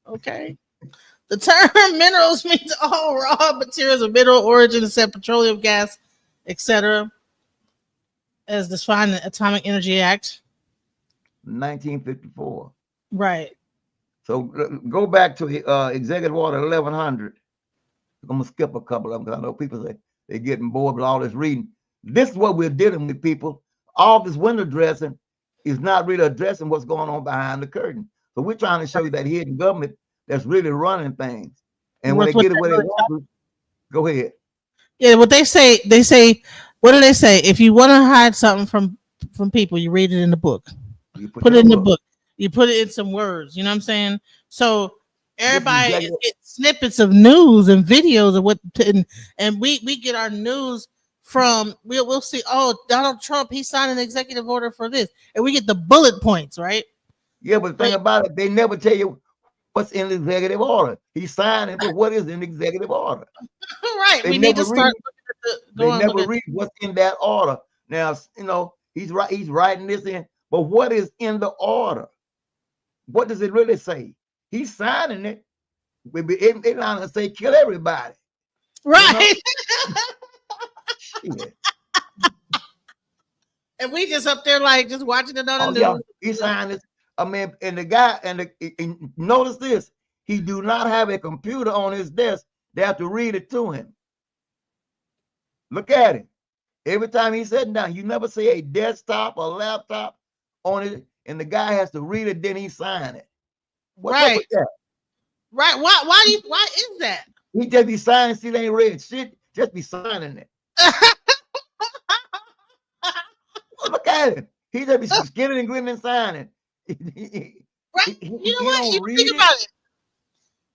Okay. The term minerals means all raw materials of mineral origin, except petroleum, gas, etc., as defined in the Atomic Energy Act, 1954. Right. So go back to Executive Order 1100. I'm gonna skip a couple of them because I know people say they're getting bored with all this reading. This is what we're dealing with, people. All this window dressing is not really addressing what's going on behind the curtain. So we're trying to show you that hidden government that's really running things. And when they get it where they want to, go ahead. Yeah, what they say, what do they say? If you want to hide something from people, you read it in the book. You put it in the book. You put it in some words. You know what I'm saying? So everybody is getting snippets of news and videos of what, and we get our news from, we'll see, oh, Donald Trump, he signed an executive order for this, and we get the bullet points, right? Yeah, but the thing about it, they never tell you what's in the executive order. He signed it, but what is in the executive order? Right. We need to start looking at they never read what's in that order. Now, you know, he's writing this in, but what is in the order? What does it really say? He's signing it. It's not gonna say kill everybody. Right. You know? And we just up there like just watching it on the news. Yeah. He signed this. I mean, and the guy, and notice this, he do not have a computer on his desk. They have to read it to him. Look at it. Every time he's sitting down, you never see a desktop or laptop on it, and the guy has to read it, then he sign it. What's up with that? Right. Why is that? He just be signing, see, they ain't read shit, just be signing it. Look at it. He just be skinning and grinning and signing. Right. You know what? You think about it.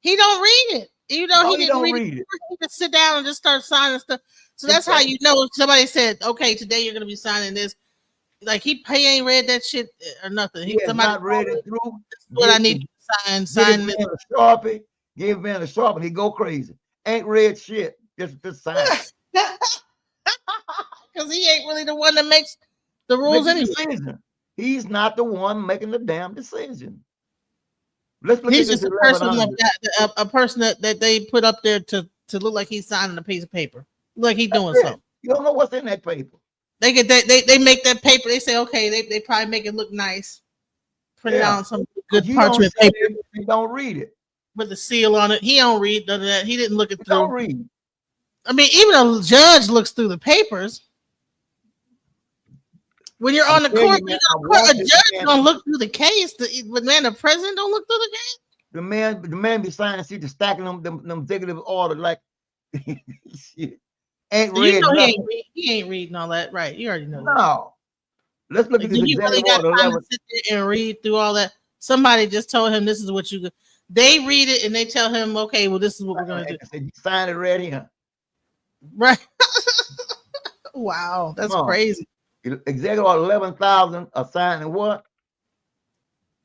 He don't read it. You know, he didn't read it. He just sit down and just start signing stuff. So that's how you know somebody said, okay, today you're gonna be signing this. Like he ain't read that shit or nothing. He somebody not read it through. This is what I need to sign this. Sharpie, give man a Sharpie, he go crazy. Ain't read shit. Just sign. Because he ain't really the one that makes the rules anyway. He's not the one making the damn decision. Let's look he's at just a person that they put up there to look like he's signing a piece of paper. Look like he's doing something. You don't know what's in that paper. They get that they make that paper. They say, okay, they probably make it look nice. Print it out on some good parchment paper. You don't read it. With the seal on it. He don't read none of that. He didn't look it through. Don't read. I mean, even a judge looks through the papers. When you're on the court, a judge gonna look through the case. But man, the president don't look through the case. The man be signing, see the stacking them executive orders like shit. Ain't read. You know he ain't reading all that, right? You already know. No. That. Let's look at this executive order 11. To sit there and read through all that. Somebody just told him this is what you. They read it and they tell him, okay, well, this is what we're gonna do. You sign it right here. Right. Wow, that's crazy. Executive order 11,000 assigning what?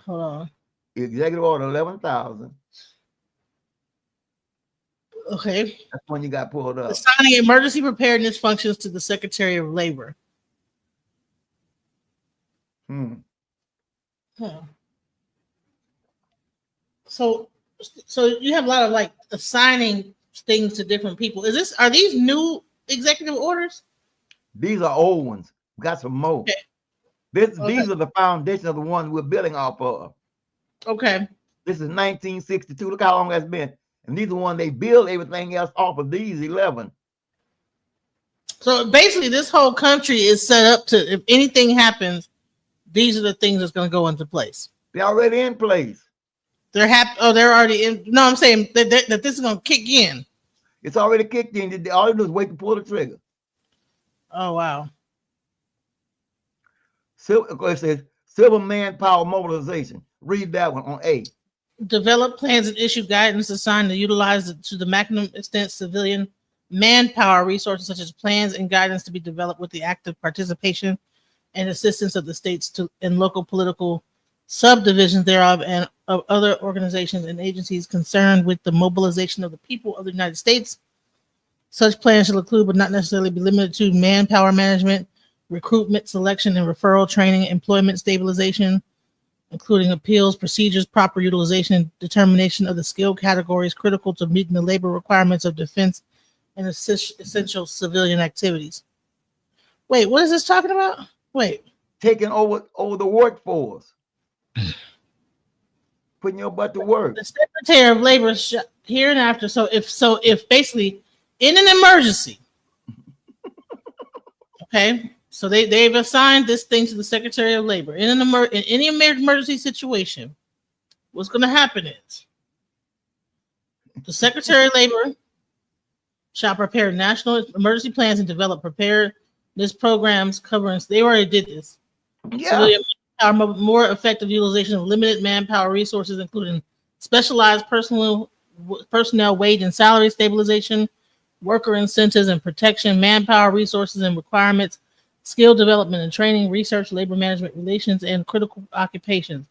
Hold on. Executive order 11,000 Okay. That's when you got pulled up. Assigning emergency preparedness functions to the Secretary of Labor. Hmm. Huh. So you have a lot of like assigning things to different people. Are these new executive orders? These are old ones. We got some more. Okay. These are the foundation of the ones we're building off of. Okay. This is 1962. Look how long that's been. And these are the ones they build everything else off of these 11. So basically, this whole country is set up to, if anything happens, these are the things that's going to go into place. They're already in place. They're happy. Oh, they're already in. No, I'm saying that this is going to kick in. It's already kicked in. All you do is wait to pull the trigger. Oh, wow. It says civil manpower mobilization. Read that one on A. Develop plans and issue guidance assigned to utilize to the maximum extent civilian manpower resources, such as plans and guidance to be developed with the active participation and assistance of the states and local political subdivisions thereof and of other organizations and agencies concerned with the mobilization of the people of the United States. Such plans shall include, but not necessarily be limited to, manpower management, recruitment, selection, and referral training, employment stabilization, including appeals, procedures, proper utilization, and determination of the skill categories critical to meeting the labor requirements of defense and essential civilian activities. Wait, what is this talking about? Wait. Taking over the workforce. Putting your butt to work. The Secretary of Labor here and after. So if basically in an emergency, okay, so they've assigned this thing to the Secretary of Labor in any emergency situation. What's going to happen is the Secretary of Labor shall prepare national emergency plans and develop preparedness programs covering. They already did this. Yeah. Civilian manpower, more effective utilization of limited manpower resources, including specialized personnel wage and salary stabilization, worker incentives and protection, manpower resources and requirements, skill development and training, research, labor management relations, and critical occupations.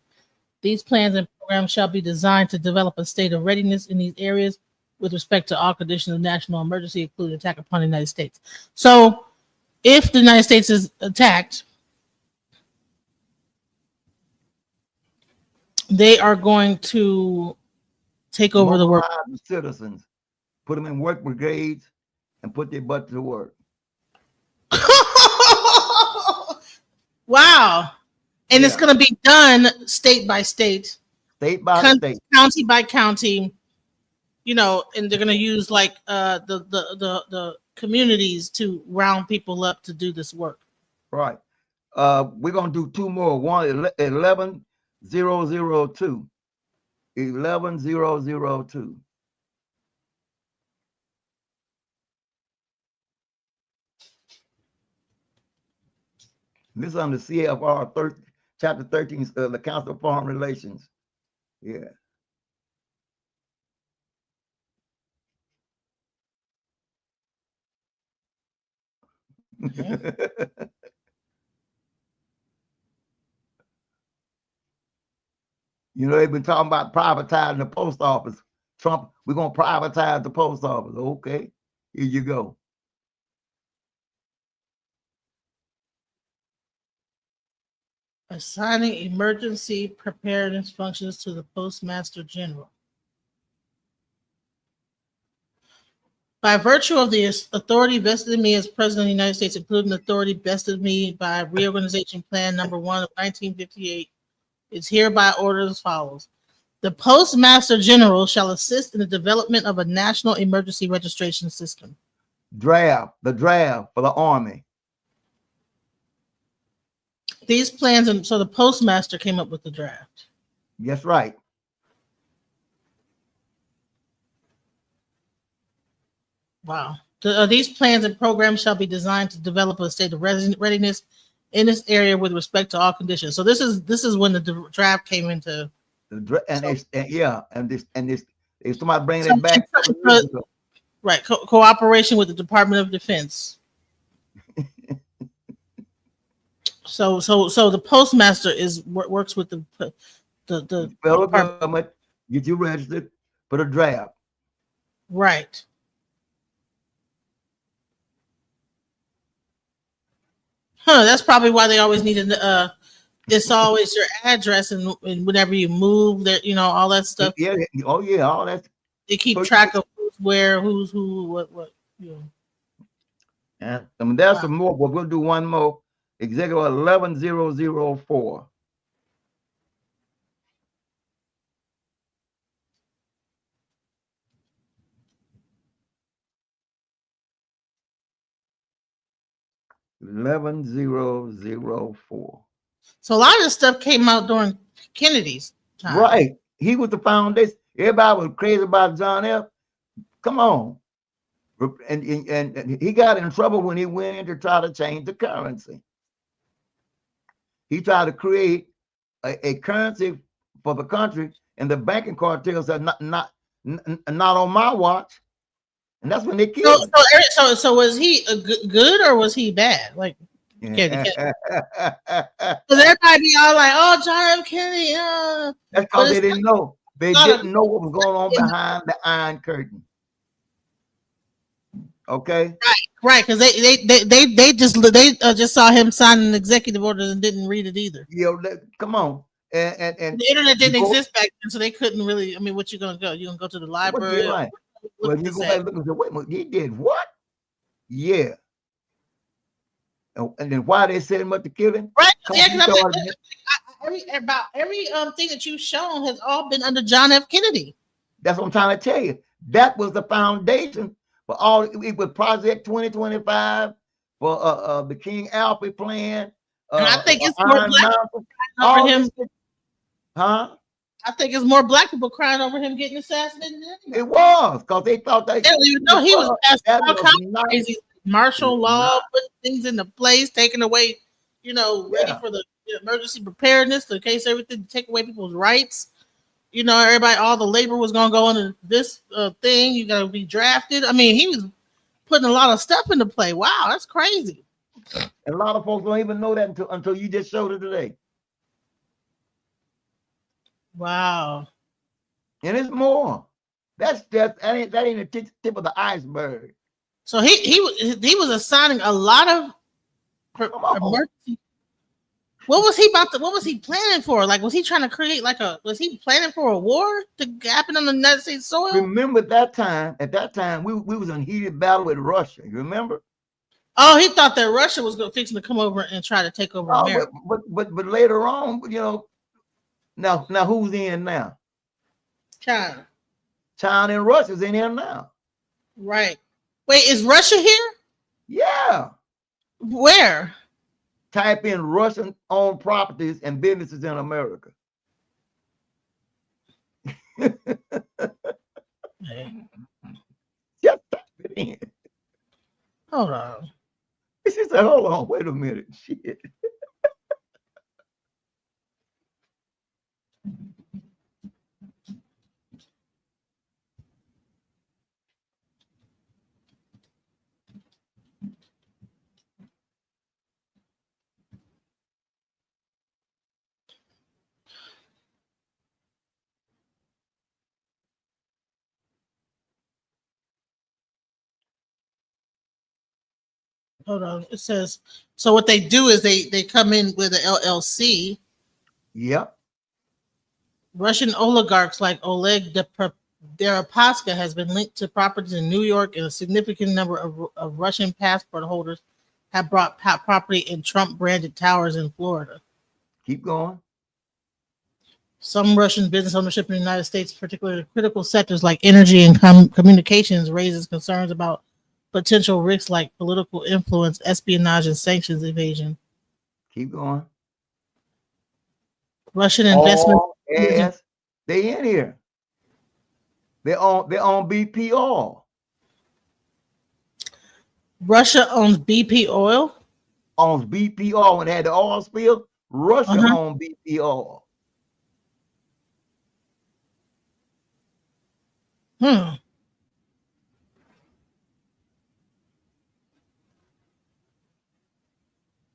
These plans and programs shall be designed to develop a state of readiness in these areas with respect to all conditions of national emergency, including attack upon the United States. So if the United States is attacked, they are going to take over the work. Citizens, put them in work brigades and put their butt to work. Wow. And it's going to be done state by state. State by state. County by county. You know, and they're going to use like the communities to round people up to do this work. Right. We're going to do two more. One, 11,002. 11,002. This is on the CFR chapter 13, the Council of Foreign Relations. Yeah. Okay. You know, they've been talking about privatizing the post office. Trump, we're going to privatize the post office. Okay, here you go. Assigning emergency preparedness functions to the Postmaster General. By virtue of the authority vested in me as President of the United States, including authority vested in me by Reorganization Plan Number 1 of 1958, is hereby ordered as follows. The Postmaster General shall assist in the development of a national emergency registration system. The draft for the Army. These plans, and so the Postmaster came up with the draft. That's right. Wow. These plans and programs shall be designed to develop a state of readiness in this area with respect to all conditions. So this is when the draft came into. If somebody bringing it back. Right. Cooperation with the Department of Defense. So the Postmaster works with the federal government, get you registered for the draft. Right. Huh, that's probably why they always needed it's always your address and whenever you move that all that stuff. Yeah. Oh yeah. All that. They keep So track of who's where, who's who, what. and I mean, there's Wow. some more, but we'll do one more. Executive 11004. $11,004. So a lot of this stuff came out during Kennedy's time. Right. He was the foundation. Everybody was crazy about John F. Come on. And he got in trouble when he went in to try to change the currency. He tried to create a currency for the country, and the banking cartel said, not on my watch. And that's when they So killed him. so was he a good or was he bad? Like Kennedy. Because everybody be all like, "Oh, John F. Kennedy." That's because they didn't know. They didn't know what was going on behind the Iron Curtain. Okay. Right. Because they just saw him sign an executive order and didn't read it either. Come on. And The internet didn't exist back then, so they couldn't really. I mean, what you gonna go? You gonna go to the library? Well, you go back and look and say, wait a minute, he did what? Yeah. And then why they set him up to kill him? Right. Yeah, about every thing that you've shown has all been under John F. Kennedy. That's what I'm trying to tell you. That was the foundation for all. It was Project 2025 for the King Alfred plan. And I think it's more black people crying over him. Huh? I think it's more black people crying over him getting assassinated. It was because they thought they didn't even know he was all kinds of crazy martial law, putting things into place, taking away, ready for the emergency preparedness in case everything, take away people's rights. Everybody, all the labor was going to go into this thing. You're going to be drafted. I mean, he was putting a lot of stuff into play. Wow, that's crazy. And a lot of folks don't even know that until you just showed it today. Wow. And it's more. That ain't the tip of the iceberg. So he was assigning a lot of emergency. What was he planning for? Like, was he trying to create was he planning for a war to happen on the United States soil? Remember at that time, we was in heated battle with Russia. You remember? Oh, he thought that Russia was fixing to come over and try to take over America. But later on, now who's in now? China and Russia's in here now. Right. Wait, is Russia here? Yeah. Where? Type in Russian-owned properties and businesses in America. Just type it in. Hold on. She said, hold on, wait a minute. Shit. Hold on. It says, so what they do is they come in with an LLC. Yep. Russian oligarchs like Oleg Deripaska has been linked to properties in New York, and a significant number of Russian passport holders have bought property in Trump-branded towers in Florida. Keep going. Some Russian business ownership in the United States, particularly critical sectors like energy and communications, raises concerns about potential risks like political influence, espionage, and sanctions evasion. Keep going. Russian investment. Yes, they in here. They own BP oil. Russia owns BP oil. Owns BP oil. When they had the oil spill, Russia owned BP oil.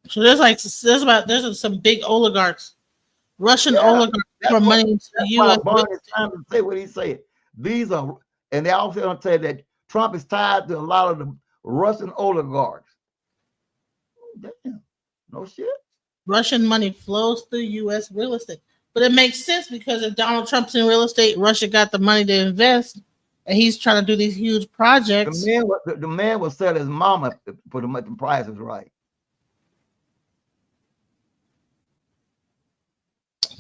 So there's some big oligarchs, Russian oligarchs for money into the U.S. Barney is trying to say what he said. These are, and they also don't say that Trump is tied to a lot of the Russian oligarchs. Damn. No shit. Russian money flows through U.S. real estate. But it makes sense because if Donald Trump's in real estate, Russia got the money to invest, and he's trying to do these huge projects. The man will sell his mama for the prices right.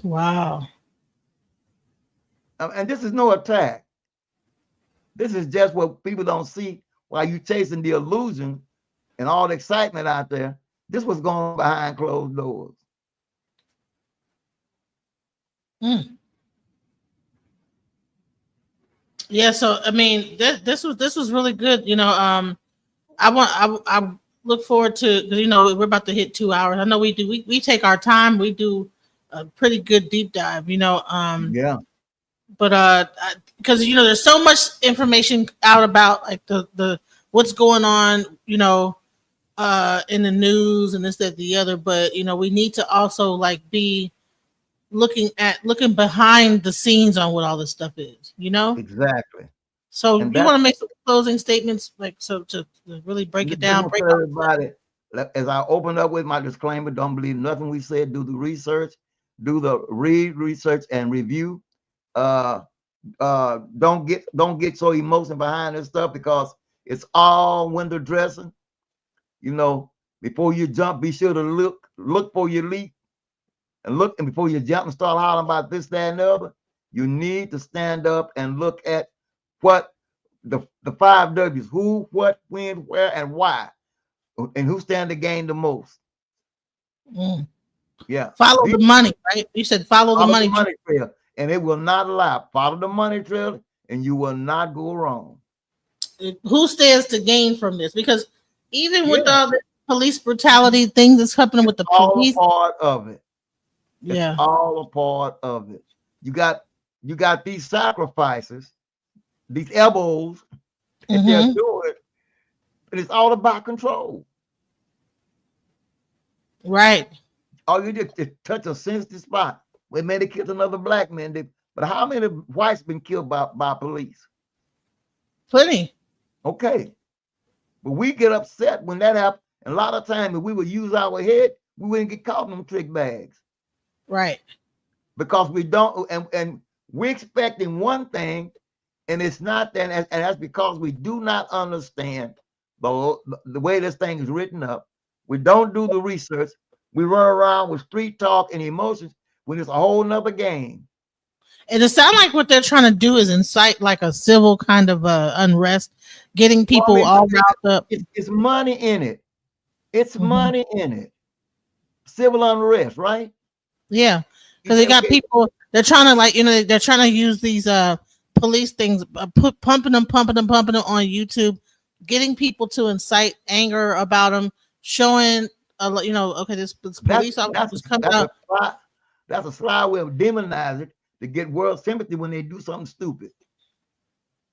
Wow. And this is no attack. This is just what people don't see while you chasing the illusion and all the excitement out there. This was going on behind closed doors. Yeah, so I mean, this was really good. You know, I look forward to, you know, we're about to hit 2 hours. I know we do. We take our time. We do a pretty good deep dive. You know, Yeah. But because you know, there's so much information out about like the what's going on. You know, in the news and this, that, the other. But you know, we need to also like be looking behind the scenes on what all this stuff is, you know? Exactly. So And you want to make some closing statements, like so to really break it down. Break everybody. As I open up with my disclaimer, don't believe nothing we said. Do the research, research and review. Don't get so emotional behind this stuff because it's all window dressing. You know, before you jump, be sure to look for your leap. And before you jump and start hollering about this, that, and the other, you need to stand up and look at what the 5 W's: who, what, when, where, and why, and who stand to gain the most. Yeah. Follow the money, right? You said follow the money trail, and it will not lie. Follow the money trail, and you will not go wrong. Who stands to gain from this? Because even with all the police brutality things that's happening with the police, all a part of it. Yeah, it's all a part of it. You got these sacrifices, these elbows that they're doing, and it's all about control. Right. All you did is touch a sensitive spot. We made it kill another black man. But how many whites been killed by police? Plenty. Okay. But we get upset when that happens. And a lot of times, if we would use our head, we wouldn't get caught in them trick bags. Right. Because we don't, and we're expecting one thing, and it's not that, and that's because we do not understand the way this thing is written up. We don't do the research. We run around with street talk and emotions when it's a whole nother game. And it sounds like what they're trying to do is incite like a civil kind of unrest, getting people all riled up. It's money in it. It's money in it. Civil unrest, right? Yeah, because they got people. They're trying to, like, you know, they're trying to use these police things, pumping them on YouTube, getting people to incite anger about them, showing, you know, okay, this police officers coming out. That's a sly way of demonizing it to get world sympathy when they do something stupid.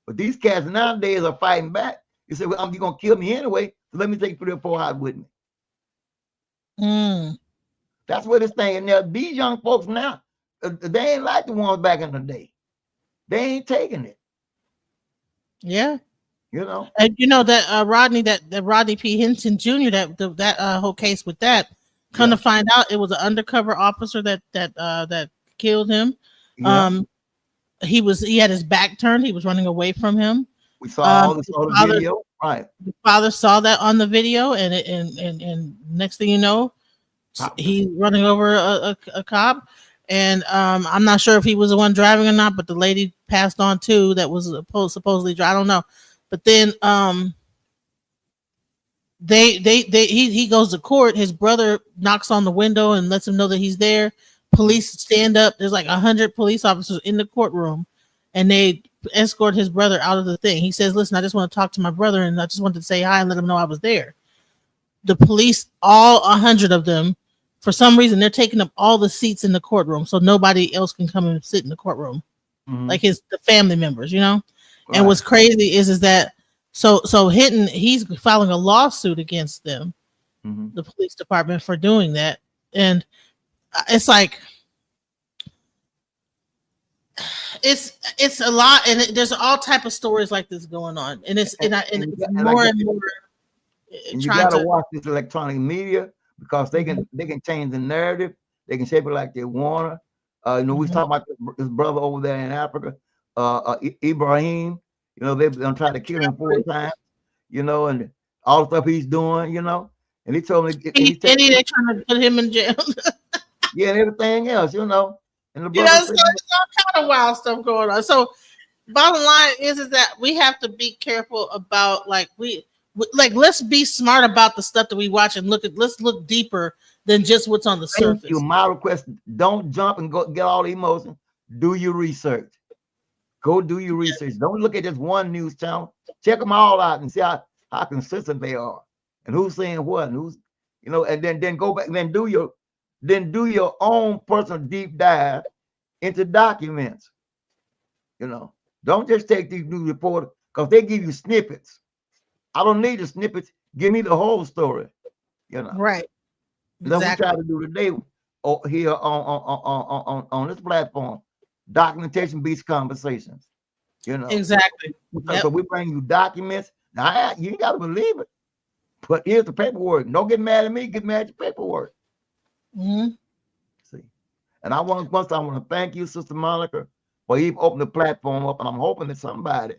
But these cats nowadays are fighting back. You say, well, you're gonna kill me anyway, so let me take 3 or 4 out with me. That's where this thing, and now these young folks now, they ain't like the ones back in the day. They ain't taking it. Yeah. You know. And you know that Rodney P. Hinton Jr., that whole case with that, come to find out it was an undercover officer that killed him. Yeah. He had his back turned, he was running away from him. We saw the video. Right. The father saw that on the video, and next thing you know, he's running over a cop, and I'm not sure if he was the one driving or not, but the lady passed on too that was supposedly driving. I don't know, but then he goes to court. His brother knocks on the window and lets him know that he's there. Police stand up. There's like 100 police officers in the courtroom, and they escort his brother out of the thing. He says, "Listen, I just want to talk to my brother, and I just wanted to say hi and let him know I was there." The police, all 100 of them, for some reason, they're taking up all the seats in the courtroom, so nobody else can come and sit in the courtroom, like the family members, you know. Right. And what's crazy is that so Hinton, he's filing a lawsuit against them, the police department, for doing that, and it's like it's a lot, and there's all type of stories like this going on, and it's more and more. And you got to watch this electronic media because they can change the narrative. They can shape it like they want to. You know, we talk about this brother over there in Africa, Ibrahim. You know, they've been trying to kill him 4 times. You know, and all the stuff he's doing. You know, and he told me, they're trying to put him in jail. Yeah, and everything else. You know, and the You brother know, so there's all kind of wild stuff going on. So, bottom line is that we have to be careful about like let's be smart about the stuff that we watch and let's look deeper than just what's on the surface. My request: don't jump and go get all the emotion. Do your research. Go do your research. Don't look at just one news channel. Check them all out and see how consistent they are, and who's saying what, and who's, you know, and then go back and do your own personal deep dive into documents. You know, don't just take these news reporters because they give you snippets. I don't need the snippets. Give me the whole story. You know, right? That's what we try to do today here on this platform. Documentation beats conversation. You know, exactly. So we bring you documents. Now you ain't got to believe it, but here's the paperwork. Don't get mad at me. Get mad at your paperwork. See, and I want to thank you, Sister Monica, for even opening the platform up. And I'm hoping that somebody,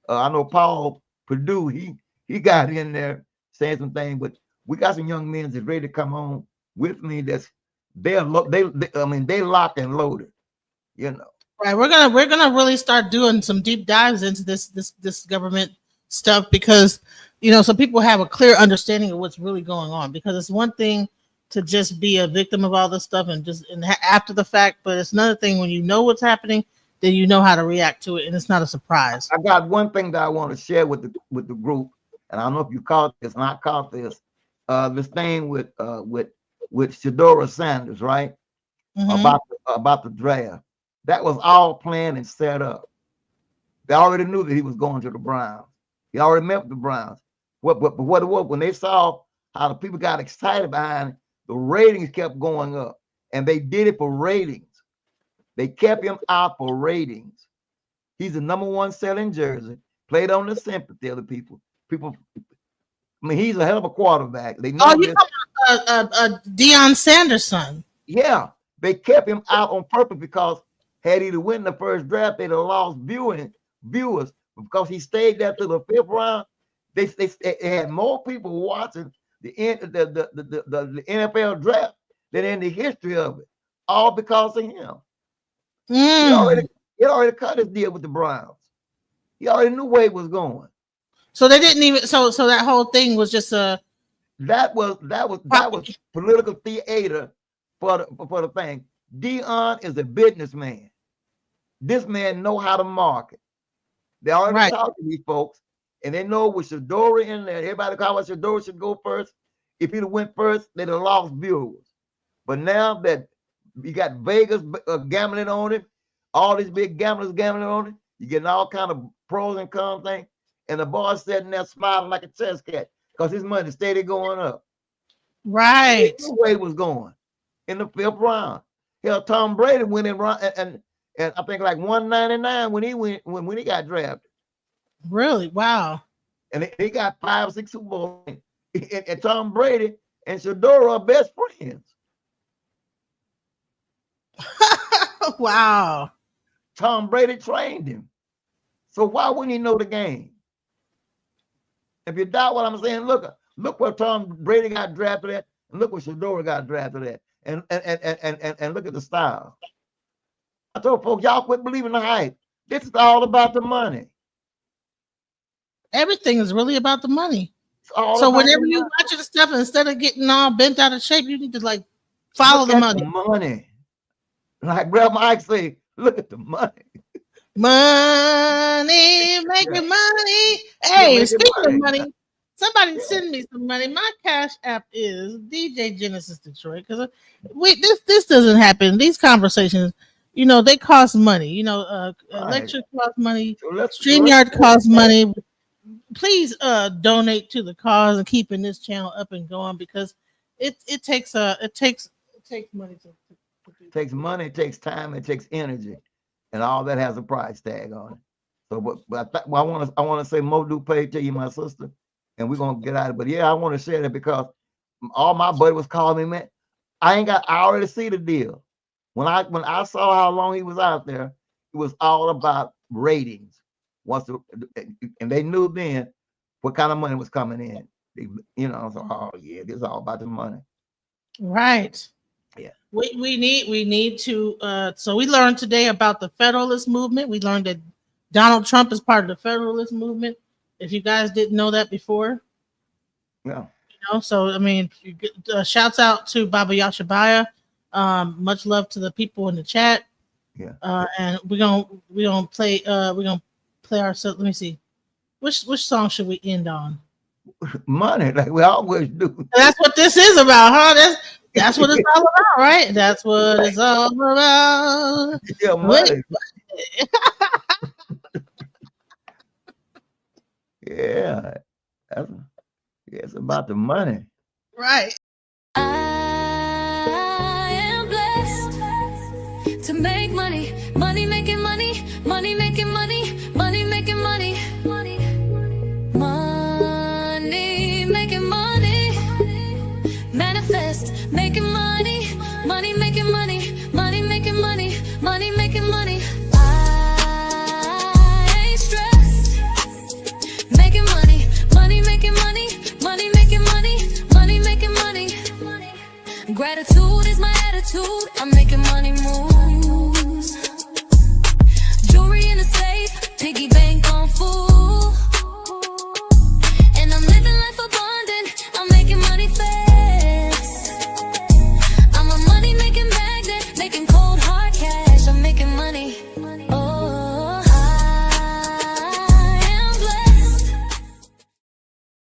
I know Paul Purdue, he got in there saying some things, but we got some young men that's ready to come on with me. They locked and loaded. You know, right? We're gonna really start doing some deep dives into this government stuff because you know so people have a clear understanding of what's really going on. Because it's one thing to just be a victim of all this stuff and after the fact, but it's another thing when you know what's happening, then you know how to react to it, and it's not a surprise. I got one thing that I want to share with the group, and I don't know if you caught this, and I caught this. This thing with Shadora Sanders, right? About the draft. That was all planned and set up. They already knew that he was going to the Browns. He already met with the Browns. But what it was, when they saw how the people got excited behind it, the ratings kept going up. And they did it for ratings. They kept him out for ratings. He's the #1 selling jersey. Played on the sympathy of the people. I mean, he's a hell of a quarterback. They know you talking about Deion Sanders' son. Yeah, they kept him out on purpose because had he to win the first draft, they'd have lost viewers because he stayed there to the 5th round. They had more people watching the NFL draft than in the history of it, all because of him. He already cut his deal with the Browns. He already knew where he was going. So they didn't even. So that whole thing was just a. That was political theater for the thing. Deion is a businessman. This man know how to market. They already talked to these folks, and they know with Shadora in there. Everybody call it Shadora should go first. If he'd have went first, they'd have lost viewers. But now that you got Vegas gambling on it, all these big gamblers gambling on it, you getting all kind of pros and cons things. And the boy sitting there smiling like a chess cat because his money steady going up. Right. He knew where he was going in the 5th round. Hell, Tom Brady went in and I think like 199 when he got drafted. Really? Wow. And he got 5 or 6 Super Bowl rings. And Tom Brady and Shadora are best friends. Wow. Tom Brady trained him. So why wouldn't he know the game? If you doubt what I'm saying, look where Tom Brady got drafted at, and look where Shadora got drafted at, and look at the style. I told folks, y'all quit believing the hype. This is all about the money. Everything is really about the money. So whenever you watch the stuff, instead of getting all bent out of shape, you need to like follow the money. Money. Like Brother Mike say, look at the money. Money, making money. Hey, speaking of money, somebody send me some money. My cash app is DJ Genesis Detroit because this doesn't happen. These conversations, you know, they cost money. You know, lecture costs money. StreamYard costs money. Please donate to the cause and keeping this channel up and going because it takes money to it takes money, it takes time, it takes energy. And all that has a price tag on it. So, but I want to say Mo do pay to you, my sister, and we're gonna get out of it. But yeah, I want to share that because all my buddy was calling me, man. I already see the deal. When I saw how long he was out there, it was all about ratings. And they knew then what kind of money was coming in. So oh yeah, this is all about the money. Right. Yeah. We need to so we learned today about the Federalist movement. We learned that Donald Trump is part of the Federalist movement. If you guys didn't know that before. Yeah. So I mean, shouts out to Baba Yashibiyah. Much love to the people in the chat. Yeah. And we're gonna play ourselves. Let me see. Which song should we end on? Money, like we always do. That's what this is about, huh? That's what it's all about, right? That's what it's all about. Yeah, money. Yeah. It's about the money. Right. I am blessed to make money, money making money, money making money, money making money, money making money, manifest making money, money making money, money making money, money making money. I ain't stressed, making money, money making money, money making money, money making money. Gratitude is my attitude. I'm making money move.